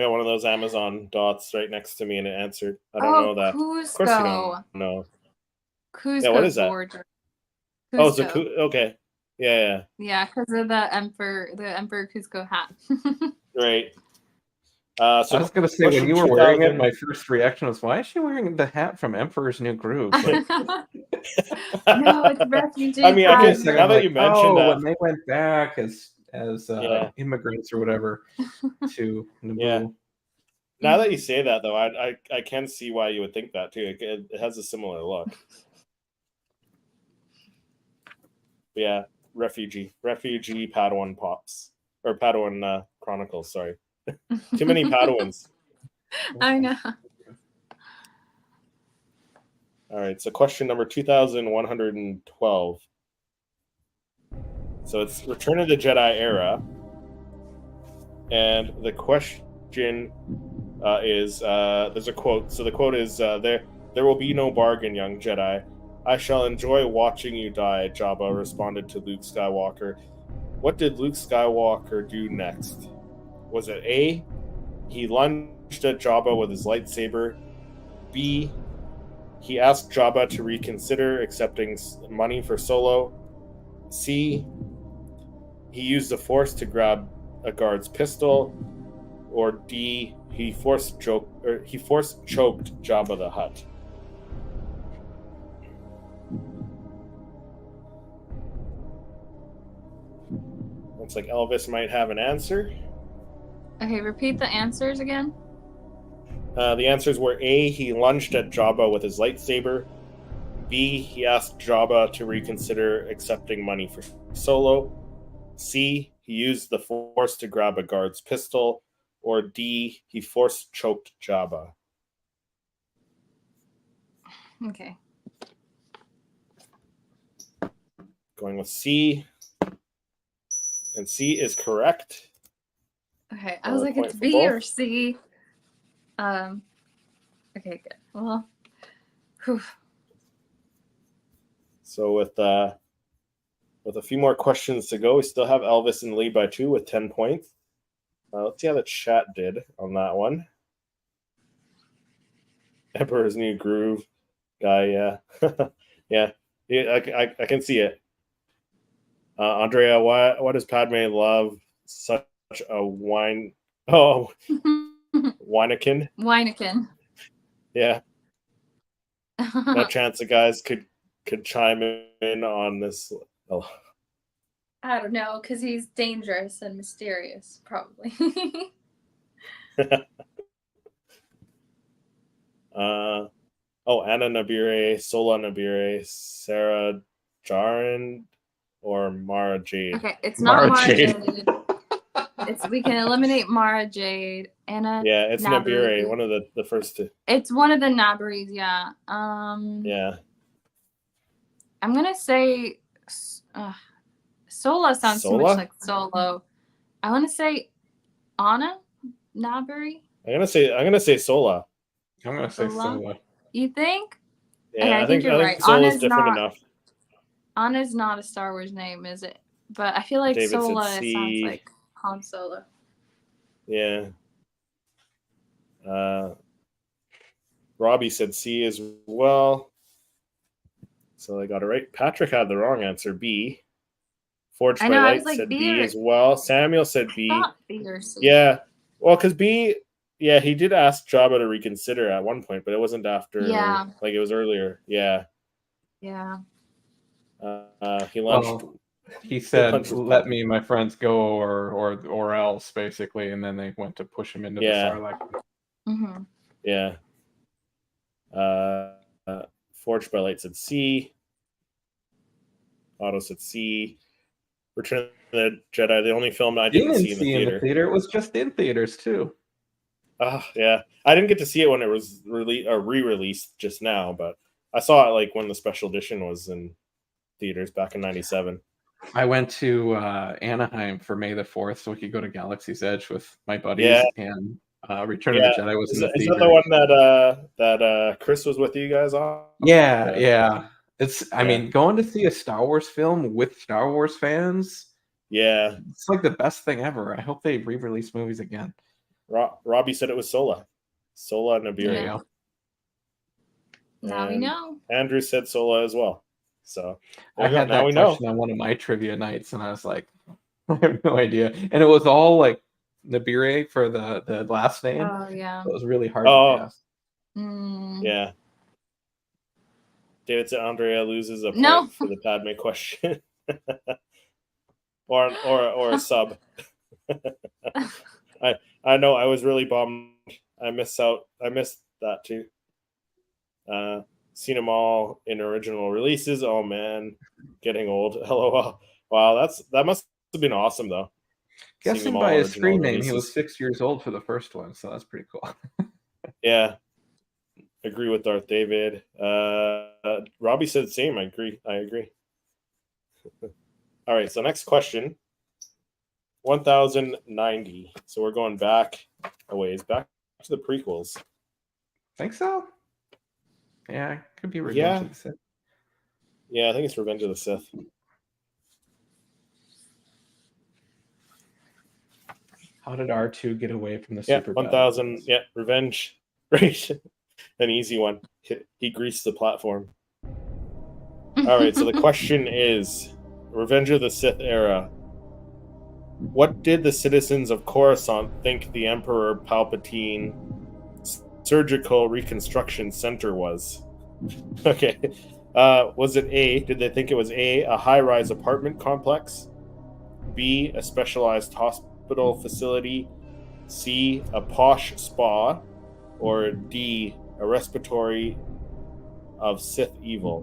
got one of those Amazon dots right next to me, and it answered. I don't know that. Cusco. Of course you don't know. Cusco. Yeah, what is that? Cusco. Oh, it's okay. Yeah. Yeah, because of the Emperor Cusco hat. Right. So I was going to say, when you were wearing it, my first reaction was, why is she wearing the hat from Emperor's New Groove? Like, no, it's refugee. I mean, I guess now that you mentioned that. When they went back as immigrants or whatever to Naboo. Yeah. Now that you say that, though, I can see why you would think that, too. It has a similar look. Yeah, refugee Padawan pops. Or Padawan Chronicles, sorry. Too many Padawans. I know. All right, so question number 2112. So it's Return of the Jedi era. And the question is, there's a quote. So the quote is, there will be no bargain, young Jedi. I shall enjoy watching you die, Jabba responded to Luke Skywalker. What did Luke Skywalker do next? Was it A, he lunged at Jabba with his lightsaber? B, he asked Jabba to reconsider accepting money for Solo? C, he used the Force to grab a guard's pistol? Or D, he force choked Jabba the Hutt? Looks like Elvis might have an answer. Okay, repeat the answers again. The answers were A, he lunged at Jabba with his lightsaber. B, he asked Jabba to reconsider accepting money for Solo. C, he used the Force to grab a guard's pistol. Or D, he force choked Jabba. Okay. Going with C. And C is correct. Okay, I was like, point it's for B both. or C. Okay, good. Well, whew. So with a few more questions to go, we still have Elvis in the lead by 2 with 10 points. Let's see how the chat did on that one. Emperor's New Groove guy, yeah. yeah, I can see it. Andrea, why does Padme love such a wine? Oh, Winekin. Winekin. Yeah. No chance the guys could chime in on this. Oh. I don't know, because he's dangerous and mysterious, probably. Anna Nabire, Sola Nabire, Sarah Jarrand, or Mara Jade. Okay, it's not Mara Jade. Jade. We can eliminate Mara Jade. Anna. Yeah, it's Nabire, one of the first two. It's one of the Nabaris, yeah. Yeah. I'm gonna say Sola sounds too much like Solo. I want to say Anna Nabari. I'm gonna say Sola. I'm gonna say Sola. You think? Yeah, okay, I think you're right. Sola's different enough. Anna's not a Star Wars name, is it? But I feel like David Sola sounds like Han Solo. Yeah. Robbie said C as well. So I got it right. Patrick had the wrong answer, B. Forged by Light said B as well. Samuel said B. B or C. Yeah. Well, because B, yeah, he did ask Jabba to reconsider at one point, but it wasn't after. Yeah. Like it was earlier. Yeah. Yeah. He launched. Well, he said, "Let me and my friends go, or else," basically, and then they went to push him into the Sarlacc. Mm-hmm. Yeah. Forged by Light said C. Otto said C. Return of the Jedi, the only film I didn't see in the theater. It was just in theaters too. Yeah. I didn't get to see it when it was re-released just now, but I saw it like when the special edition was in theaters back in '97. I went to Anaheim for May the 4th so we could go to Galaxy's Edge with my buddies, and Return of the Jedi was in the theater. Is that the one that Chris was with you guys on? Yeah. I mean, going to see a Star Wars film with Star Wars fans, it's like the best thing ever. I hope they re-release movies again. Robbie said it was Sola and Nabire. Yeah. Now we know. Andrew said Sola as well. So I had that question on one of my trivia nights, and I was like, I have no idea. And it was all like Nabire for the last name. Oh yeah. So it was really hard to guess. Yeah. David said Andrea loses a point for the Padme question. or a sub. I know I was really bummed. I missed that too. Seen them all in original releases. Oh man, getting old. LOL. Wow, that must have been awesome though. Guessing by his screen name, he was 6 years old for the first one, so that's pretty cool. Yeah. Agree with Darth David. Robbie said same. I agree. All right, so next question. 1090. So we're going back a ways, back to the prequels. Think so? Yeah, it could be Revenge of the Sith. Yeah, I think it's Revenge of the Sith. How did R2 get away from the super 1000. Yeah, Revenge. Right. An easy one. He greased the platform. All right, so the question is, Revenge of the Sith era. What did the citizens of Coruscant think the Emperor Palpatine surgical reconstruction center was? Okay. Was it A, did they think it was A, a high-rise apartment complex? B, a specialized hospital facility? C, a posh spa, or D, a respiratory of Sith evil?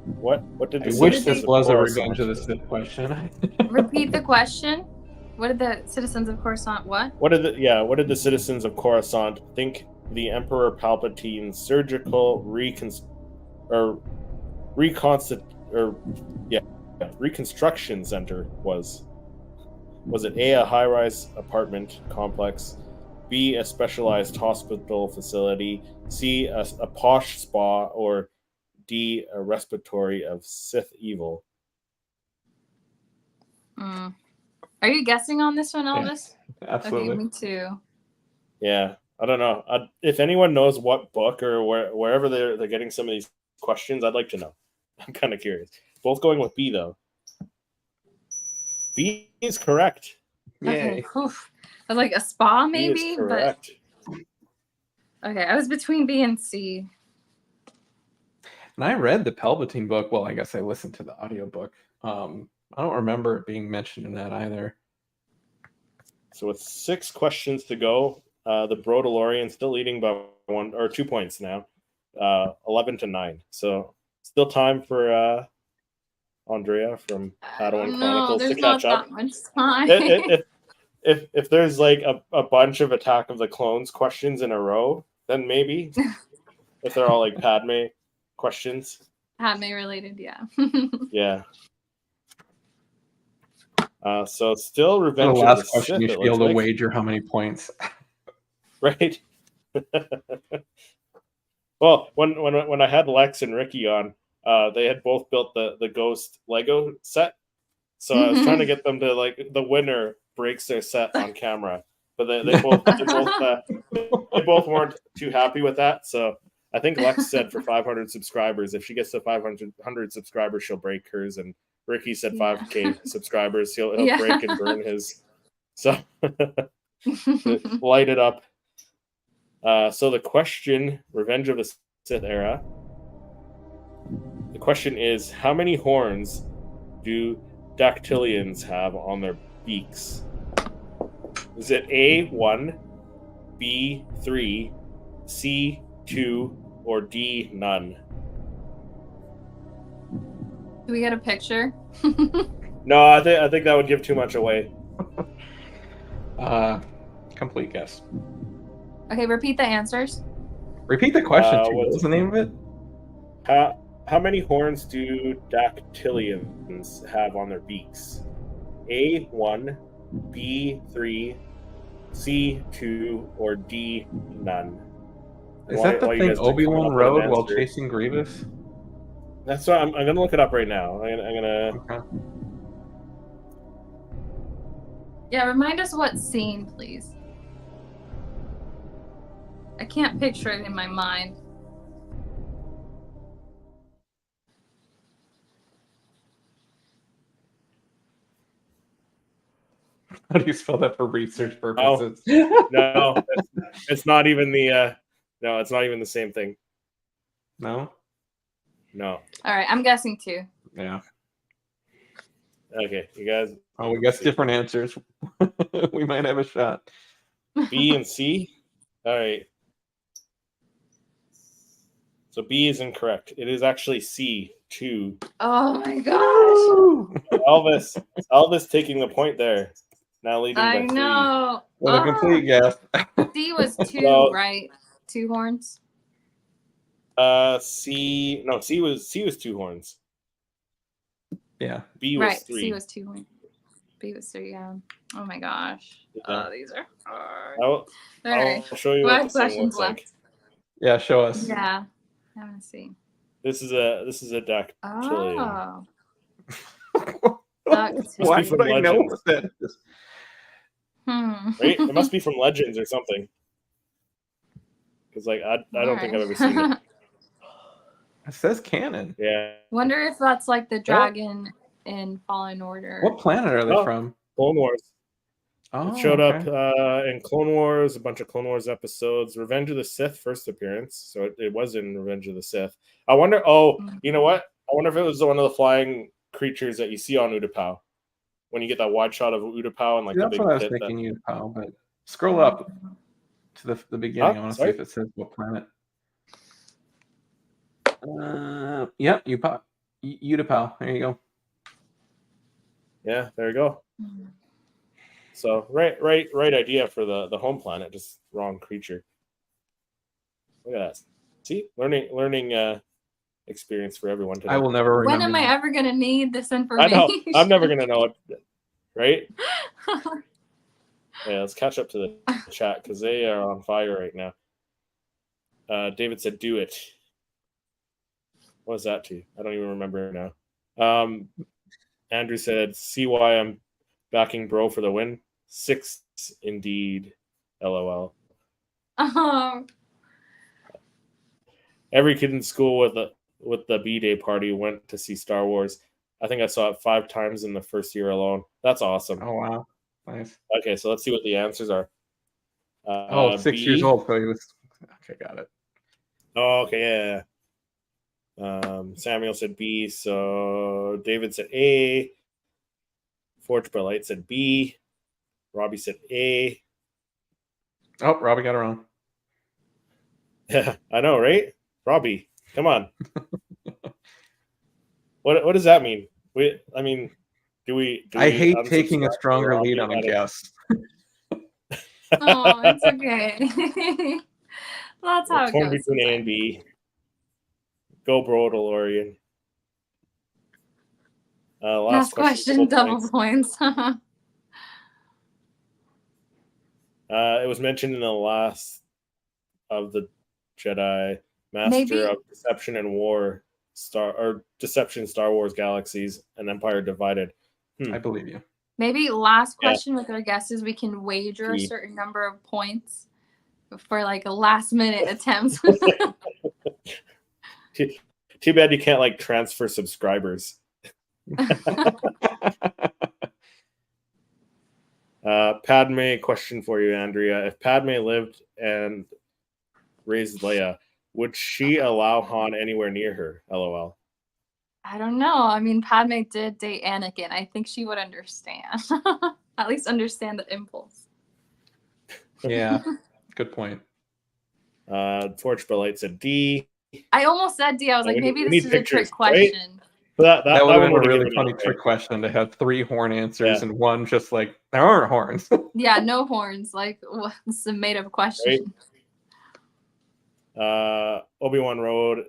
What did the I wish citizens this of was a Coruscant- Revenge of the Sith question. Repeat the question. What did the citizens of Coruscant what? What did the citizens of Coruscant think the Emperor Palpatine's surgical reconstruction center was? Was it A, a high-rise apartment complex, B, a specialized hospital facility, C, a posh spa, or D, a respiratory of Sith evil? Are you guessing on this one, Elvis? Absolutely. Okay, me too. Yeah, I don't know. If anyone knows what book or wherever they're getting some of these questions, I'd like to know. I'm kind of curious. Both going with B, though. B is correct. Okay. I was like a spa, B maybe? is correct. But okay, I was between B and C. And I read the Palpatine book. Well, I guess I listened to the audiobook. I don't remember it being mentioned in that either. So with 6 questions to go, the Brodalorian still leading by 1 or 2 points now, 11-9. So still time for Andrea from Padawan Chronicles to catch up. That much time. If there's like a bunch of Attack of the Clones questions in a row, then maybe. If they're all like Padme questions. Padme related, yeah. Yeah. So still Revenge the of last the question, Sith, you should be able to wager how many points. Right. Well, when I had Lex and Ricky on, they had both built the Ghost Lego set. So I was trying to get them to, like, the winner breaks their set on camera, but they both weren't too happy with that. So I think Lex said for 500 subscribers, if she gets to 500 subscribers, she'll break hers, and Ricky said 5K subscribers, he'll break and burn his. So light it up. So the question, Revenge of the Sith era. The question is, how many horns do dactylians have on their beaks? Is it A, 1, B, 3, C, 2, or D, none? Do we get a picture? No, I think that would give too much away. Complete guess. Okay, repeat the answers. Repeat the question, too. What was the name of it? How many horns do dactylians have on their beaks? A, 1, B, 3, C, 2, or D, none? Is that the thing Obi-Wan rode while chasing Grievous? That's what I'm going to look it up right now. I'm gonna. Okay. Yeah, remind us what scene, please. I can't picture it in my mind. How do you spell that for research purposes? Oh, no, it's not even the. No, it's not even the same thing. No. No. All right, I'm guessing 2. Yeah. Okay, you guys. Oh, we guess different answers. We might have a shot. B and C. All right. So B is incorrect. It is actually C, 2. Oh my gosh. Elvis taking the point there. Now leading by 3. I know. What a complete guess. C was 2, right? 2 horns. C was 2 horns. Yeah. B was right. 3. C was 2 horns. B was 3. Yeah. Oh my gosh. Yeah. These are hard. I'll show you what this thing looks like. Yeah, show us. Yeah. I want to see. This is a dactylian. Oh. Why would I know that? Right? It must be from Legends or something. Because I don't think I've ever seen it. It says canon. Yeah. Wonder if that's like the dragon in Fallen Order. What planet are they from? Clone Wars. Oh, it showed up in Clone Wars, a bunch of Clone Wars episodes. Revenge of the Sith first appearance, so it was in Revenge of the Sith. I wonder. Oh, you know what? I wonder if it was one of the flying creatures that you see on Utapau. when you get that wide shot of Utapau and like That's the big what I was pit. thinking, Utapau, but scroll up to the beginning. I want to see if it says what planet. Yep, Utapau. There you go. Yeah, there you go. So right idea for the home planet, just wrong creature. Look at that. See, learning experience for everyone today. I will never remember. When am I ever gonna need this I information? know. I'm never gonna know it. Right? Yeah, let's catch up to the chat because they are on fire right now. David said, "Do it." What was that to? I don't even remember now. Andrew said, "See why I'm backing Bro for the win? 6 indeed. LOL." Every kid in school with the B-Day party went to see Star Wars. I think I saw it 5 times in the first year alone. That's awesome. Oh wow, nice. Okay, so let's see what the answers are. 6 years old. So he was. Okay, got it. Oh, okay, yeah. Samuel said B. So David said A. Forge by Light said B. Robbie said A. Oh, Robbie got it wrong. Yeah, I know, right? Robbie, come on. What does that mean? I hate taking a stronger lead on a guess. Oh, it's okay. That's how it torn goes. Between A and B. Go Brodalorian. Last question, double points. It was mentioned in the last of the Jedi Master of Deception and War Deception, Star Wars Galaxies, and Empire Divided. I believe you. Maybe last question with our guesses, we can wager a certain number of points for like a last minute attempt. Too bad you can't like transfer subscribers. Padme, question for you, Andrea. If Padme lived and raised Leia, would she allow Han anywhere near her? LOL. I don't know. I mean, Padme did date Anakin. I think she would understand. At least understand the impulse. Yeah, good point. Torch by Light said D. I almost said D. I was like, maybe this is a trick question. Right? That would have been a really funny trick question to have 3 horn answers and one just like, there aren't horns. Yeah, no horns. Like, what's a made up question? Right? Obi-Wan Road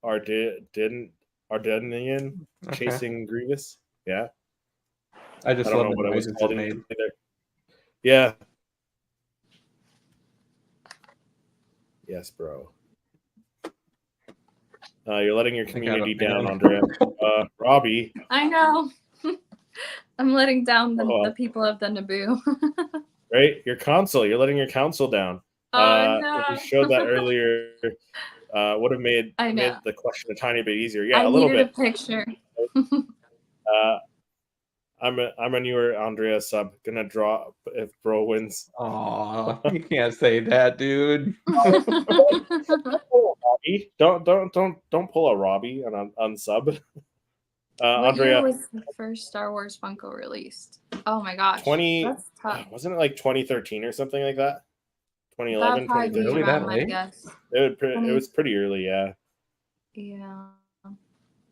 Ardenian chasing Grievous. Yeah. I don't know what it was called either. Yeah. Yes, bro. You're letting your community down, Andrea. Robbie. I know. I'm letting down the people of the Naboo. Right? Your council. You're letting your council down. Oh, no. If you showed that earlier, would have made the question a tiny bit easier. Yeah, a little bit. I needed a picture. I'm a newer Andrea sub. Gonna draw if Bro wins. Aw, you can't say that, dude. Don't pull a Robbie on sub. What Andrea, year was the first Star Wars Funko released? Oh my gosh, that's tough. Wasn't it like 2013 or something like that? 2011, 2013. My guess. It was pretty early, yeah. Yeah,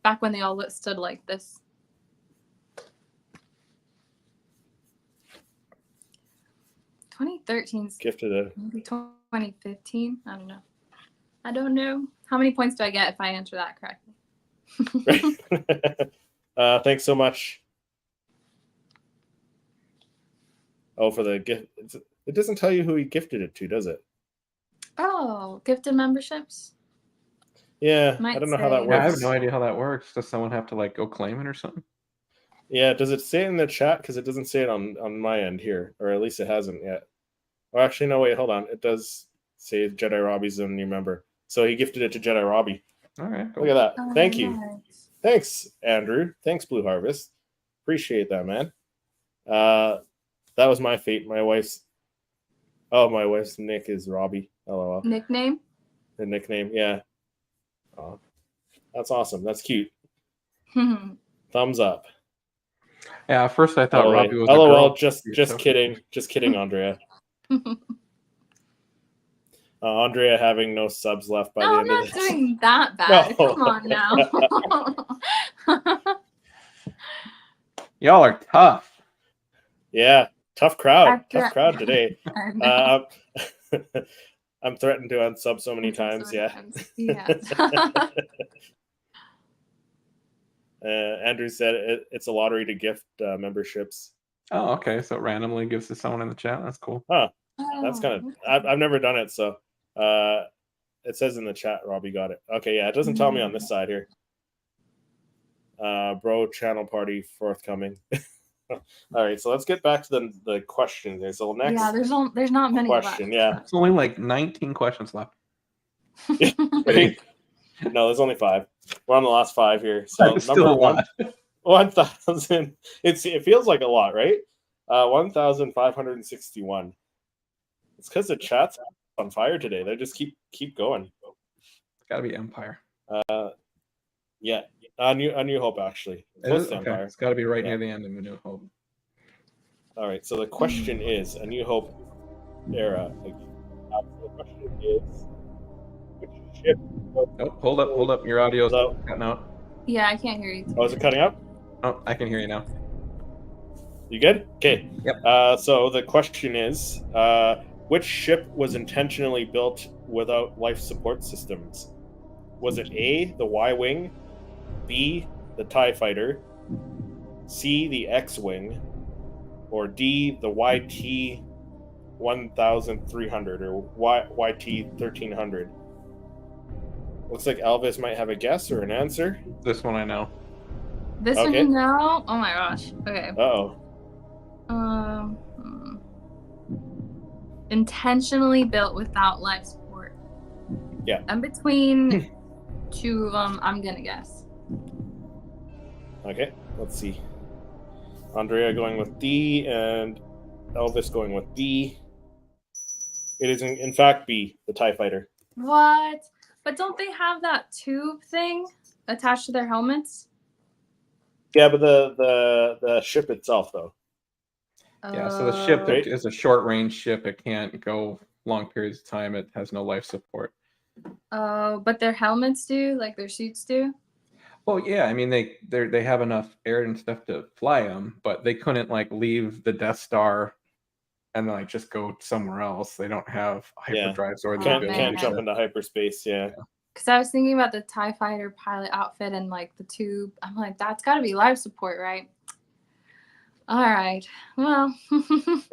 back when they all stood like this. 2013's gifted a maybe 2015. I don't know. How many points do I get if I answer that correctly? Thanks so much. Oh, for the gift. It doesn't tell you who he gifted it to, does it? Oh, gifted memberships? Yeah, I don't know how that works. Yeah, I have no idea how that works. Does someone have to like go claim it or something? Yeah, does it say it in the chat? Because it doesn't say it on my end here, or at least it hasn't yet. Oh, actually, no, wait, hold on. It does say Jedi Robbie's a new member. So he gifted it to Jedi Robbie. All right, cool. Look at that. Oh, Thank you. Thanks, Andrew. Thanks, Blue Harvest. Appreciate that, man. That was my fate. My wife's nick is Robbie. LOL. Nickname? The nickname, yeah. Oh, that's awesome. That's cute. Thumbs up. Yeah, at first I thought Robbie was LOL, a girl. just kidding, Andrea. Andrea having no subs left by the end of this. I'm not doing that bad. No. Come on now. Y'all are tough. Yeah, tough crowd today. I'm threatened to unsub so many times. Yeah. Andrew said it's a lottery to gift memberships. Oh, okay. So it randomly gives to someone in the chat. That's cool. Huh. That's kind of. I've never done it, so it says in the chat Robbie got it. Okay, yeah, it doesn't tell me on this side here. Bro channel party forthcoming. All right, so let's get back to the questions here. So next, there's not many question. left. Yeah, it's only like 19 questions left. Right? No, there's only 5. We're on the last 5 here. So That's still a lot. 1,000. It feels like a lot, right? 1,561. It's because the chat's on fire today. They just keep going. It's got to be Empire. Yeah, A New Hope actually. Close to Empire. It's got to be right near the end of A New Hope. All right. So the question is A New Hope era. The question is which ship? Oh, hold up. Your audio's cutting out. Yeah, I can't hear you. Oh, is it cutting out? Oh, I can hear you now. You good? Okay. Yep. So the question is, which ship was intentionally built without life support systems? Was it A, the Y-Wing, B, the TIE Fighter, C, the X-Wing, or D, the YT 1300 or YT 1300? Looks like Elvis might have a guess or an answer. This one I know. This one you know? Oh my gosh. Okay. Uh-oh. Intentionally built without life support. Yeah. I'm between two of them, I'm gonna guess. Okay, let's see. Andrea going with D and Elvis going with B. It is in fact B, the TIE Fighter. What? But don't they have that tube thing attached to their helmets? Yeah, but the ship itself though. Yeah, so the ship is a short-range ship. It can't go long periods of time. It has no life support. Oh, but their helmets do, like their suits do. Well, yeah, I mean they have enough air and stuff to fly them, but they couldn't like leave the Death Star and like just go somewhere else. They don't have hyperdrives or the can't jump into hyperspace. Yeah. Because I was thinking about the TIE Fighter pilot outfit and like the tube. I'm like, that's got to be life support, right? All right. Well.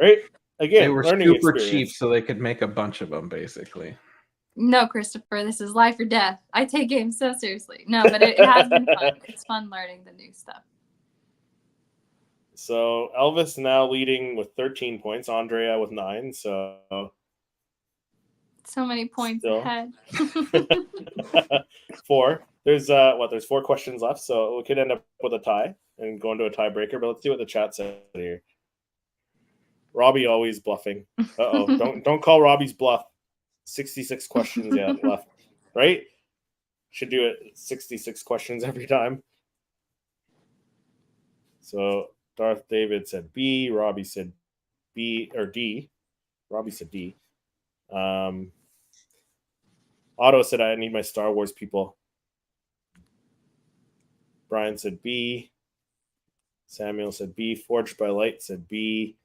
Right. Again, they were super cheap, so they could make a bunch of them, basically. No, Christopher, this is life or death. I take games so seriously. No, but it has been fun. It's fun learning the new stuff. So Elvis now leading with 13 points. Andrea with 9. So many points ahead. 4. There's 4 questions left, so we could end up with a tie and go into a tiebreaker. But let's see what the chat said here. Robbie always bluffing. Don't call Robbie's bluff. 66 questions left, right? Should do it 66 questions every time. So Darth David said B. Robbie said B or D. Robbie said D. Otto said I need my Star Wars people. Brian said B. Samuel said B. Forged by Light said B.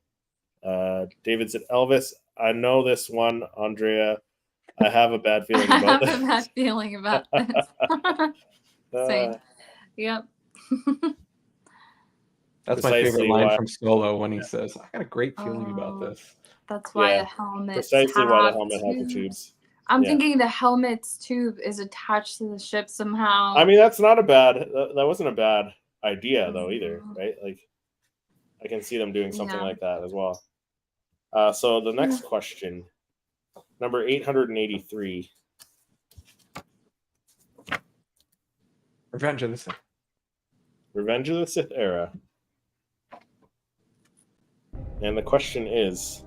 David said Elvis. I know this one, Andrea. I have a bad feeling about this. I have a bad feeling about this. Same. Yep. That's my favorite line from Solo when he says, I got a great feeling about this. That's why the helmet. Precisely why the helmet has the tubes. I'm thinking the helmet's tube is attached to the ship somehow. I mean, that's not a bad. That wasn't a bad idea though either, right? Like, I can see them doing something like that as well. So the next question, number 883. Revenge of the Sith. Revenge of the Sith era. And the question is,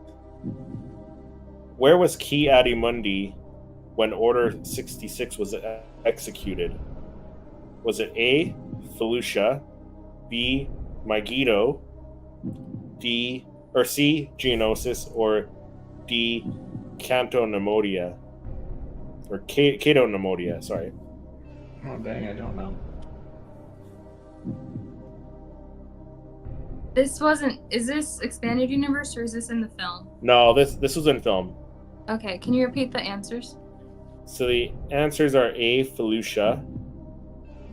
where was Ki Adi Mundi when Order 66 was executed? Was it A, Felucia, B, Megiddo, D or C, Geonosis, or D, Cantonemodia, or Catonemodia. Sorry. Oh dang, I don't know. This wasn't. Is this expanded universe or is this in the film? No, this was in film. Okay, can you repeat the answers? So the answers are A, Felucia,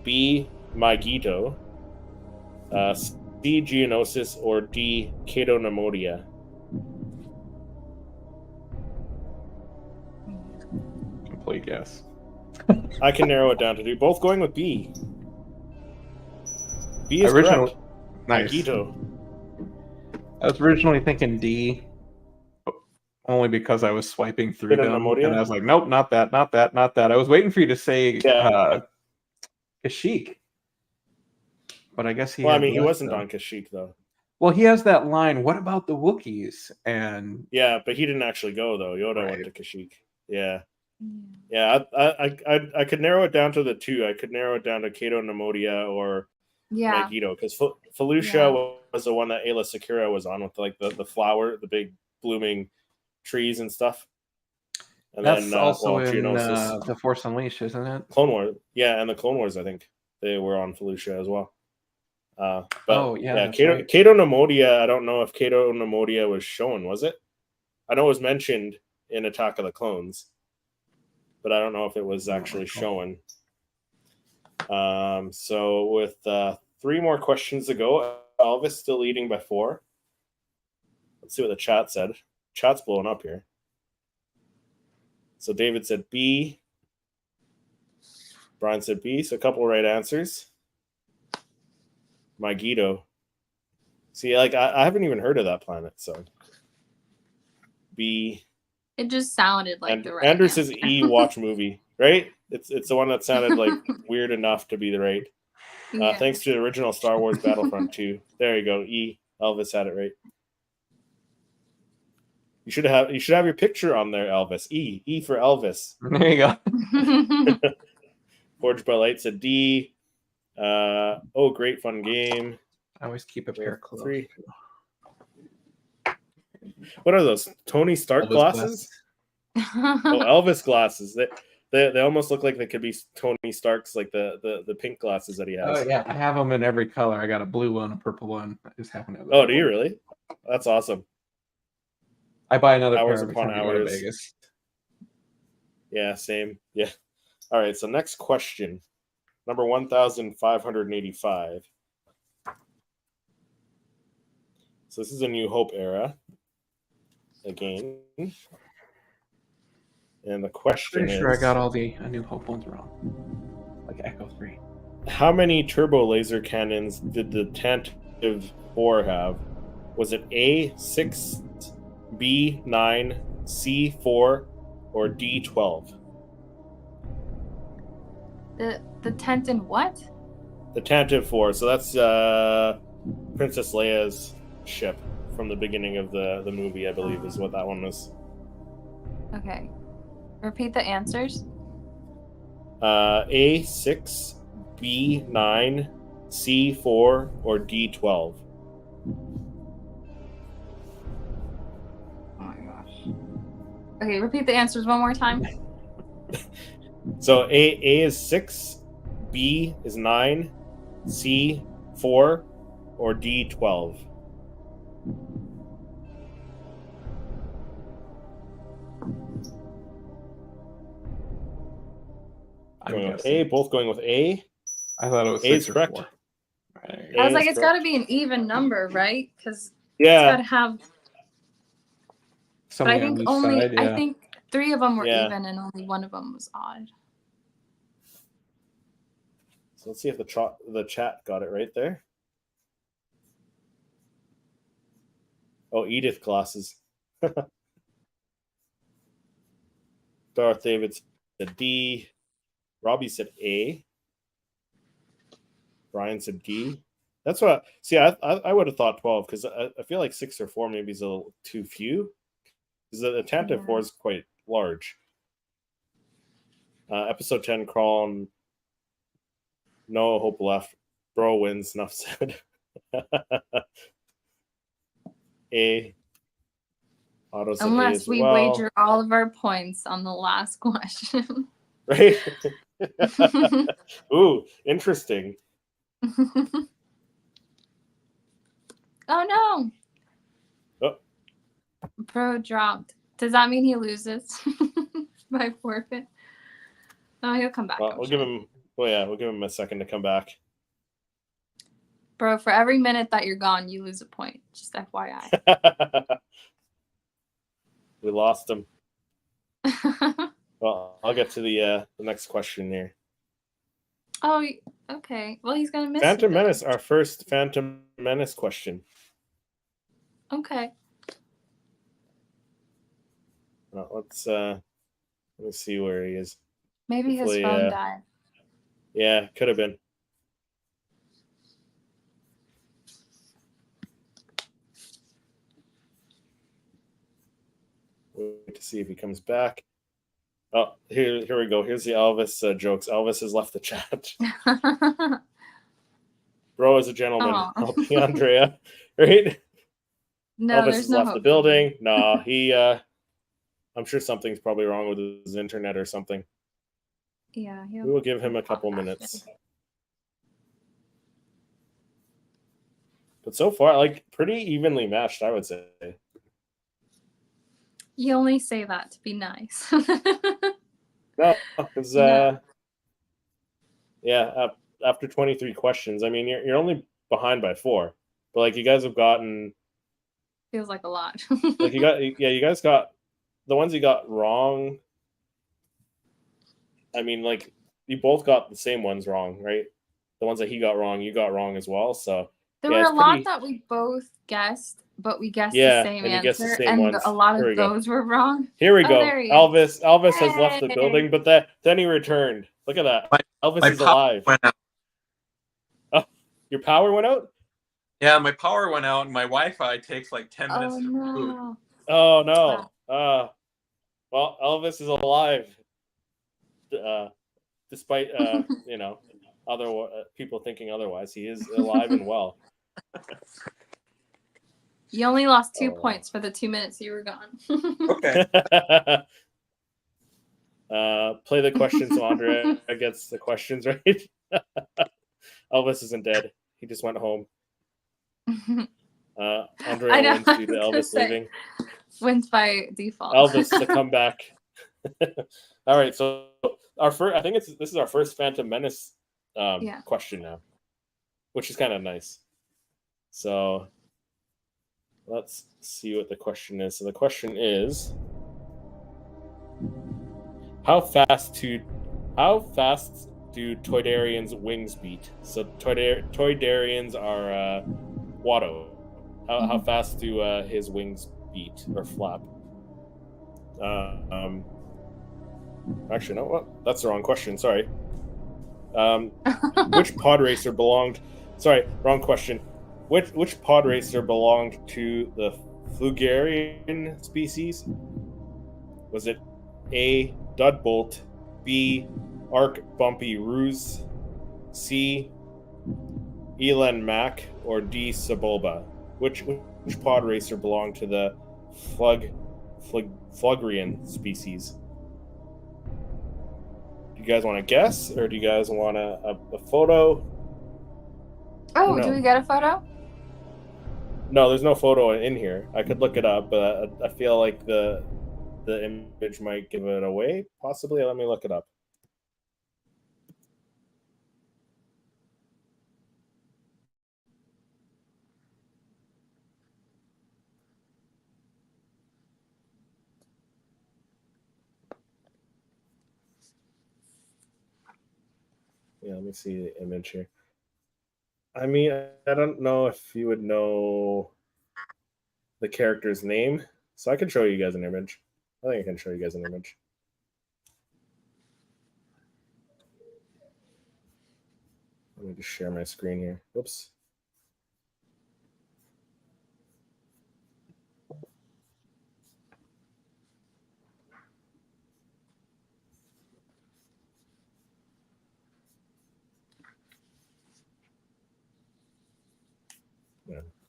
B, Megiddo, C, Geonosis, or D, Catonemodia. Complete guess. I can narrow it down to 2. Both going with B. B is correct. Nice. Megiddo. I was originally thinking D, only because I was swiping through them, and I was like, nope, not that, not that, not that. I was waiting for you to say Kashyyyk, but I guess he. Well, I mean, he wasn't on Kashyyyk though. Well, he has that line. What about the Wookiees? And yeah, but he didn't actually go though. Yoda went to Kashyyyk. Yeah. Yeah, I could narrow it down to the 2. I could narrow it down to Catonemodia or Megiddo, because Felucia was the one that Ayla Secura was on with, like the flower, the big blooming trees and stuff. And that's then also in The Force Unleashed, isn't it? Clone Wars, yeah, and the Clone Wars, I think they were on Felucia as well. But Catonemodia, I don't know if Catonemodia was shown. Was it? I know it was mentioned in Attack of the Clones, but I don't know if it was actually shown. So with 3 more questions to go, Elvis still leading by 4. Let's see what the chat said. Chat's blowing up here. So David said B. Brian said B. So a couple right answers. Megiddo. See, like I haven't even heard of that planet, so B. It just sounded like the right Andrew answer. says E, watch movie, right? It's the one that sounded like weird enough to be the right. Thanks to the original Star Wars Battlefront 2. There you go. E. Elvis had it right. You should have your picture on there, Elvis. E for Elvis. There you go. Forged by Light said D. Great fun game. I always keep a pair of clothes. 3. What are those? Tony Stark Elvis glasses? Elvis glasses. They almost look like they could be Tony Stark's, like the pink glasses that he has. Oh yeah, I have them in every color. I got a blue one, a purple one. I just happen to have. Oh, do you really? That's awesome. I buy another hours pair upon every time I go to hours. Vegas. Yeah, same. Yeah. All right. So next question, number 1585. So this is a New Hope era. Again. And the question Pretty is, sure I got all the A New Hope ones wrong. Like Echo 3. How many turbo laser cannons did the Tantive 4 have? Was it A, 6, B, 9, C, 4, or D, 12? The tent and what? The Tantive 4. So that's Princess Leia's ship from the beginning of the movie, I believe, is what that one was. Okay. Repeat the answers. A, 6, B, 9, C, 4, or D, 12? Oh my gosh. Okay, repeat the answers one more time. So A is 6, B is 9, C 4, or D 12. A, both going with A. I thought it was A is correct. 4. Right. I was like, it's got to be an even number, right? Because yeah, it's got to have. But I think only side, yeah. I think 3 of them were even, and only 1 of them was odd. So let's see if the chat got it right there. Oh, Edith glasses. Darth David said D. Robbie said A. Brian said D. That's what. I would have thought 12 because I feel like 6 or 4 maybe is a little too few. Because the Tantive 4 is quite large. Episode 10 crawl. No hope left. Bro wins. Enough said. A. Otto said A Unless as we well. wager all of our points on the last question. Right? Ooh, interesting. Oh no! Oh. Bro dropped. Does that mean he loses by forfeit? No, he'll come back. Well, we'll give him. Well, yeah, we'll give him a second to come back. Bro, for every minute that you're gone, you lose a point. Just FYI. We lost him. Well, I'll get to the next question here. Oh, okay. Well, he's gonna miss Phantom you, then. Menace, our first Phantom Menace question. Okay. Well, let me see where he is. Maybe his phone died. Yeah, could have been. Wait to see if he comes back. Oh, here we go. Here's the Elvis jokes. Elvis has left the chat. Bro is a gentleman. Helping Andrea, right? No, Elvis has left the building. Nah, I'm sure something's probably wrong with his internet or something. Yeah, we will give him a couple minutes. But so far, like, pretty evenly matched, I would say. You only say that to be nice. No, because yeah, after 23 questions, I mean, you're only behind by 4, but like you guys have gotten feels like a lot. Like you guys got the ones you got wrong. I mean, like you both got the same ones wrong, right? The ones that he got wrong, you got wrong as well. So there were a lot that we both guessed, but we guessed the same answer, guessed the same and ones. a lot of those were wrong. Here we go. Elvis has left the building, but then he returned. Look at that. Elvis is alive. Went out. Oh, your power went out? Yeah, my power went out, and my Wi-Fi takes like 10 minutes to reboot. Oh no! Well, Elvis is alive, despite other people thinking otherwise. He is alive and well. You only lost 2 points for the 2 minutes you were gone. Okay. Play the question so Andrea gets the questions right. Elvis isn't dead. He just went home. Andrea wins due to Elvis leaving. Wins by default. Elvis to come back. All right, so our first, I think this is our first Phantom Menace question now, which is kind of nice. So let's see what the question is. So the question is, how fast do Toydarians' wings beat? So Toydarians are Watto. How fast do his wings beat or flap? Actually, no. What? That's the wrong question. Sorry. Which pod racer belonged? Sorry, wrong question. Which pod racer belonged to the Flugarian species? Was it A. Dudbolt, B. Arc Bumpy Ruse, C. Elan Mac, or D. Sebulba? Which pod racer belonged to the Flugarian species? Do you guys want to guess, or do you guys want a photo? Oh, do we get a photo? No, there's no photo in here. I could look it up, but I feel like the image might give it away. Possibly. Let me look it up. Yeah, let me see the image here. I mean, I don't know if you would know the character's name, so I can show you guys an image. I think I can show you guys an image. Let me just share my screen here. Whoops.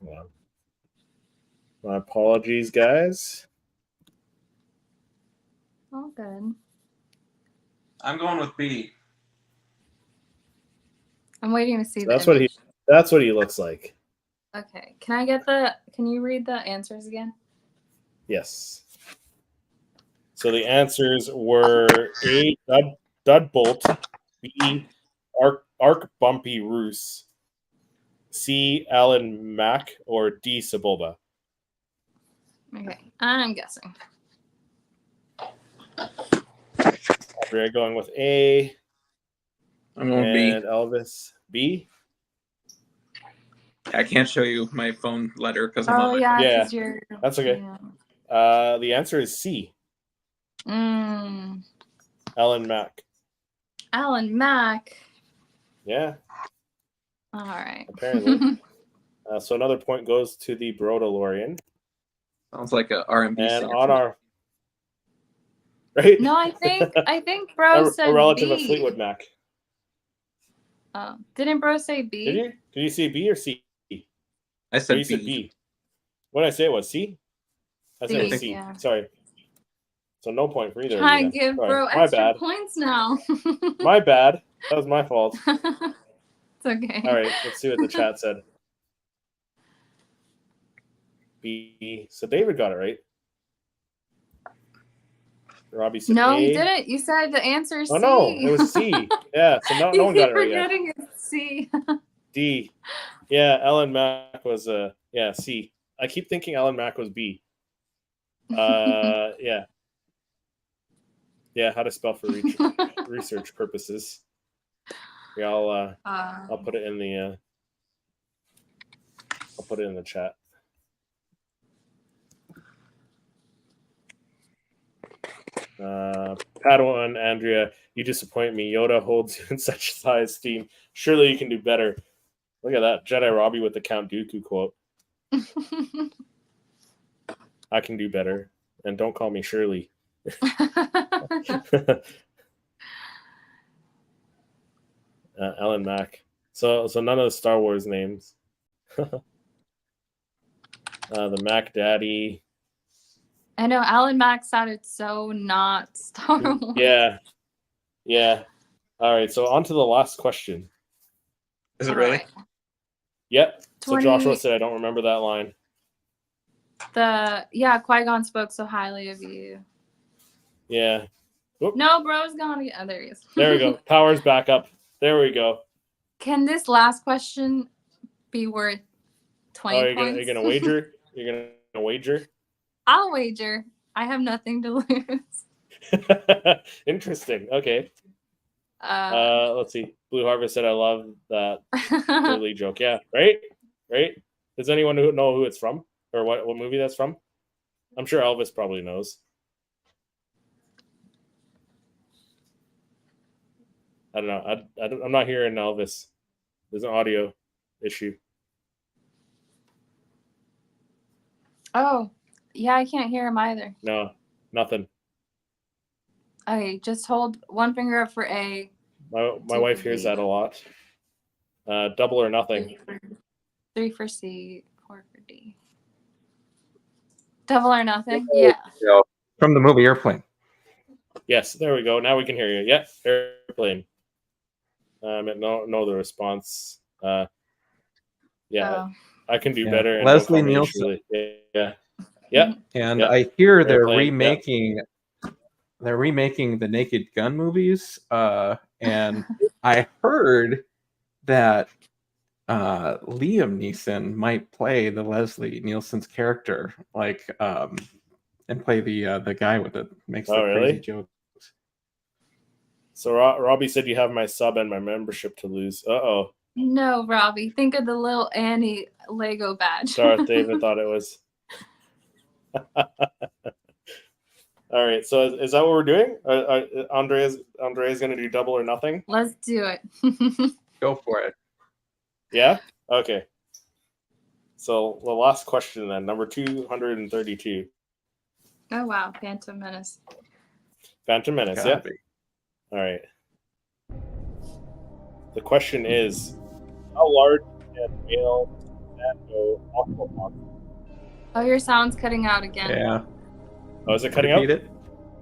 Yeah. My apologies, guys. All good. I'm going with B. I'm waiting to see So the image. that's what he looks like. Okay. Can you read the answers again? Yes. So the answers were A. Dudbolt, B. Arc Bumpy Roos, C. Alan Mack, or D. Sebulba. Okay. I'm guessing. We're going with A. I'm going with B. And Elvis B. I can't show you my phone letter because I'm on my yeah, Yeah, because you're. that's okay. Yeah. The answer is C. Alan Mack. Mack. Yeah. All right. Apparently. So another point goes to the Brodalorian. Sounds like a R&B and singer. on our right. No, I think Bro said a relative B. of Fleetwood Mac. Didn't Bro say B? Did you? Did you say B or C? I said you B. said B. What did I say? It was C. I said it was C. Yeah. Sorry. So no point for either. Try and give Bro extra points now. My bad. That was my fault. It's okay. All right. Let's see what the chat said. B. So David got it right. Robbie said no, A. he didn't. You said the answer is C. Oh no, it was C. Yeah. So no one got it right yet. Forgetting it's C. D. Yeah, Alan Mack was C. I keep thinking Alan Mack was B. Yeah. Yeah, how to spell for research purposes. Yeah, I'll put it in the chat. Padawan, Andrea, you disappoint me. Yoda holds you in such high esteem. Surely you can do better. Look at that. Jedi Robbie with the Count Dooku quote. I can do better. And don't call me Shirley. Alan Mack. So none of the Star Wars names. The Mac Daddy. I know Alan Mack sounded so not Star Wars. Yeah. All right, so on to the last question. Is it really? Right. Yep. So Joshua said, I don't remember that line. Qui-Gon spoke so highly of you. Yeah. Oop. No, Bro's gone again. Oh, there he is. There we go. Power's back up. There we go. Can this last question be worth 20 points? You're gonna wager? You're gonna wager? I'll wager. I have nothing to lose. Interesting. Okay. Let's see. Blue Harvest said, I love that early joke. Yeah, right? Does anyone know who it's from? Or what movie that's from? I'm sure Elvis probably knows. I don't know. I'm not hearing Elvis. There's an audio issue. Oh, yeah, I can't hear him either. No, nothing. Okay, just hold one finger up for A. My wife hears that a lot. Double or nothing. 3 for C, 4 for D. Double or nothing? Yeah. From the movie Airplane. Yes, there we go. Now we can hear you. Yeah, Airplane. No, the response. I can do better. And Leslie Nielsen. Yeah. And I hear they're Airplane, remaking the Naked Gun movies. And I heard that Liam Neeson might play the Leslie Nielsen's character, and play the guy with it makes the crazy jokes. So Robbie said you have my sub and my membership to lose. Uh-oh. No, Robbie. Think of the little Annie Lego badge. Darth David thought it was. All right. So is that what we're doing? Andrea's going to do double or nothing? Let's do it. Go for it. Yeah? Okay. So the last question then, number 232. Oh, wow. Phantom Menace. Phantom Menace, yeah. All right. The question is, how large can male Sando aqua monster. Oh, your sound's cutting out again. Yeah. Oh, is it cutting Repeat out? it.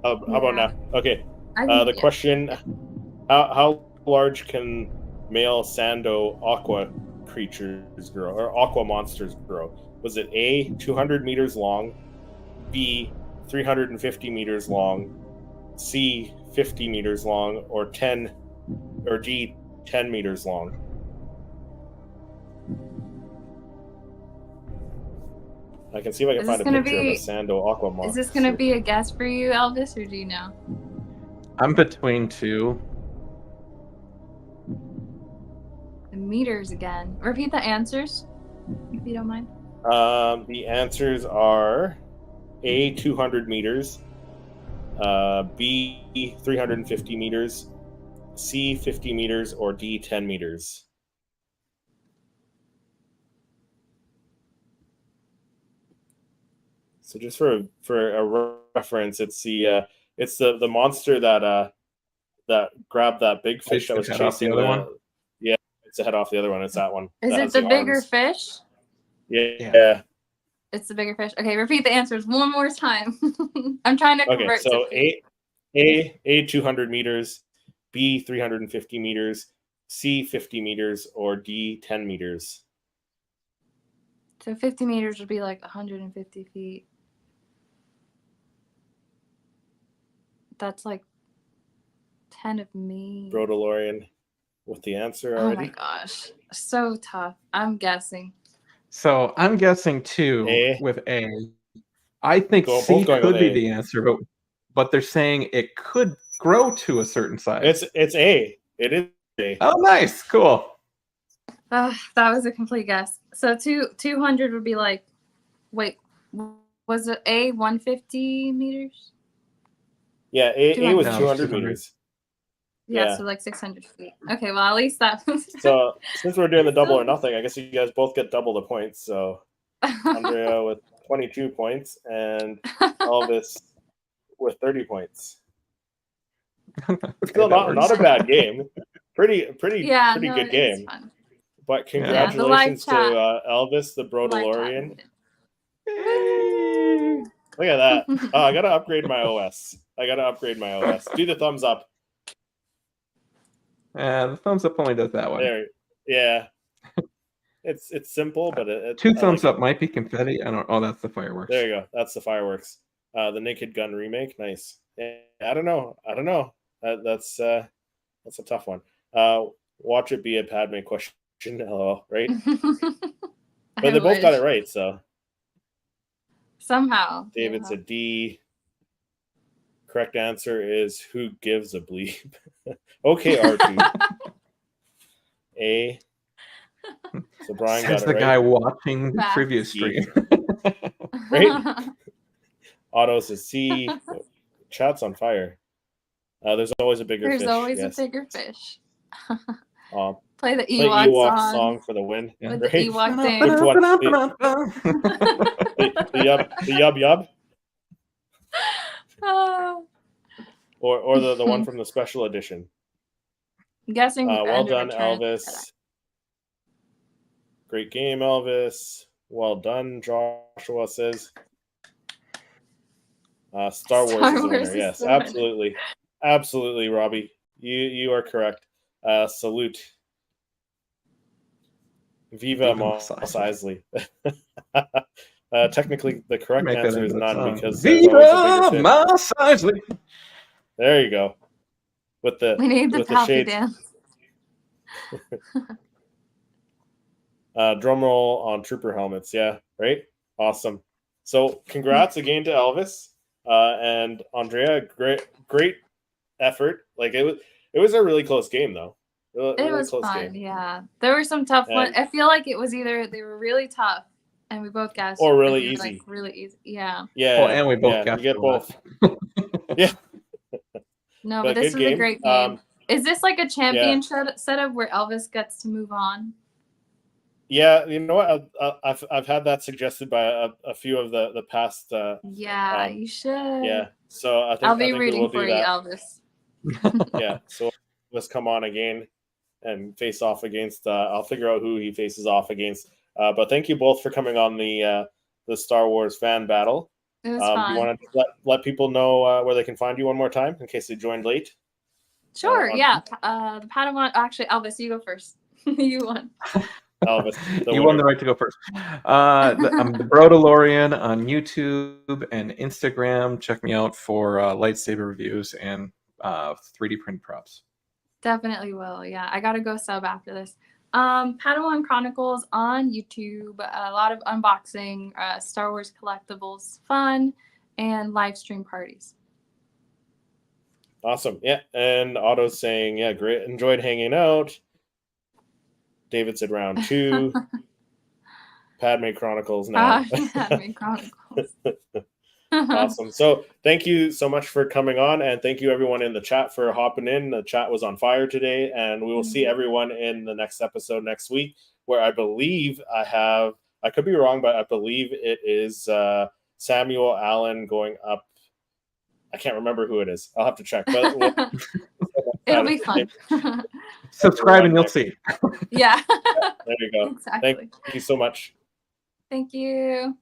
How about now? Okay. The Yeah. question: How large can male Sando aqua creatures grow, or aqua monsters grow? Was it A, 200 meters long, B, 350 meters long, C, 50 meters long, or D, 10 meters long? I can see if I can Is find this a gonna picture of a be- Sando aqua monster. Is this going to be a guess for you, Elvis, or do you know? I'm between two. The meters again. Repeat the answers, if you don't mind. The answers are A, 200 meters, B, 350 meters, C, 50 meters, or D, 10 meters. So just for a reference, it's the monster that grabbed that big fish that was chasing the other one. Yeah, it's a head off the other one. It's that one. Is that it has the bigger arms. fish? Yeah. It's the bigger fish. Okay, repeat the answers one more time. I'm trying to convert. Okay, so to A 200 meters, B 350 meters, C 50 meters, or D 10 meters. So 50 meters would be like 150 feet. That's like 10 of me. Brodalorian with the answer Oh already. my gosh. So tough. I'm guessing. So I'm guessing two A. with A. I think Both C going could with be A. the answer, but they're saying it could grow to a certain size. It's A. It is A. Oh, nice. Cool. That was a complete guess. So 200 would be like, wait, was it A 150 meters? Yeah, A was 200. 200 200. meters. Yeah, Yeah. so like 600 feet. Okay, well, at least that was. So since we're doing the double or nothing, I guess you guys both get double the points. So Andrea with 22 points and Elvis with 30 points. Still not a bad game. Pretty good game. Fun. But congratulations to chat. Elvis the Brodalorian. Yay. Look at that. Oh, I gotta upgrade my OS. Do the thumbs up. The thumbs up only does that one. There. Yeah. It's simple, but two thumbs up might be confetti. I don't. Oh, that's the fireworks. There you go. That's the fireworks. The Naked Gun remake. Nice. Yeah, I don't know. That's a tough one. Watch it be a Padme question. LOL, right? But they both got it right. So somehow. David's a D. Correct answer is who gives a bleep. Okay, R2. A. So Brian Says got it the right. guy watching the previous stream. Right? Otto says C. Chat's on fire. There's always a bigger fish. There's always yes. a bigger fish. Play Play the Ewok song for the win. With right? the Ewok thing. Which one? The yub yub? Or the one from the special edition. I'm guessing. Well done, Elvis. Great game, Elvis. Well done, Joshua says. Star Wars is the winner. Yes, absolutely. Absolutely, Robbie. You are correct. Salute. Viva Mos Eisley. Technically, the correct answer is none because there's always a bigger Mos Eisley. There you go. With the shades. Dance. Drum roll on trooper helmets. Yeah, right. Awesome. So, congrats again to Elvis and Andrea. Great effort. Like it was a really close game though. It was fun. Yeah, there were some tough ones. I feel like it was either they were really tough and we both guessed, or really easy. Like really easy. Yeah. Yeah. Oh, and we both guessed. You get both. Yeah. No, but this was a great game. Is this like a champion setup where Elvis gets to move on? Yeah, you know what? I've had that suggested by a few of the past. Yeah, you should. Yeah, so I think I'll be rooting for you, Elvis. Yeah, so let's come on again and face off against. I'll figure out who he faces off against But thank you both for coming on the Star Wars fan battle. It was fun. Do you want to let people know where they can find you one more time in case they joined late? Sure, yeah. The Padawan. Actually, Elvis, you go first. You won. Elvis, you won the right to go first. I'm the Brodalorian on YouTube and Instagram. Check me out for lightsaber reviews and 3D print props. Definitely will. Yeah, I gotta go sub after this. Padawan Chronicles on YouTube. A lot of unboxing, Star Wars collectibles, fun, and live stream parties. Awesome. Yeah, and Otto's saying, yeah, great. Enjoyed hanging out. David said round 2. Padme Chronicles now. Padme Chronicles. Awesome. So thank you so much for coming on, and thank you everyone in the chat for hopping in. The chat was on fire today, and we will see everyone in the next episode next week, where I believe I could be wrong, but I believe it is Samuel Allen going up. I can't remember who it is. I'll have to check. But it'll be fun. Subscribe and you'll see. Yeah. There you go. Exactly. Thank you so much. Thank you.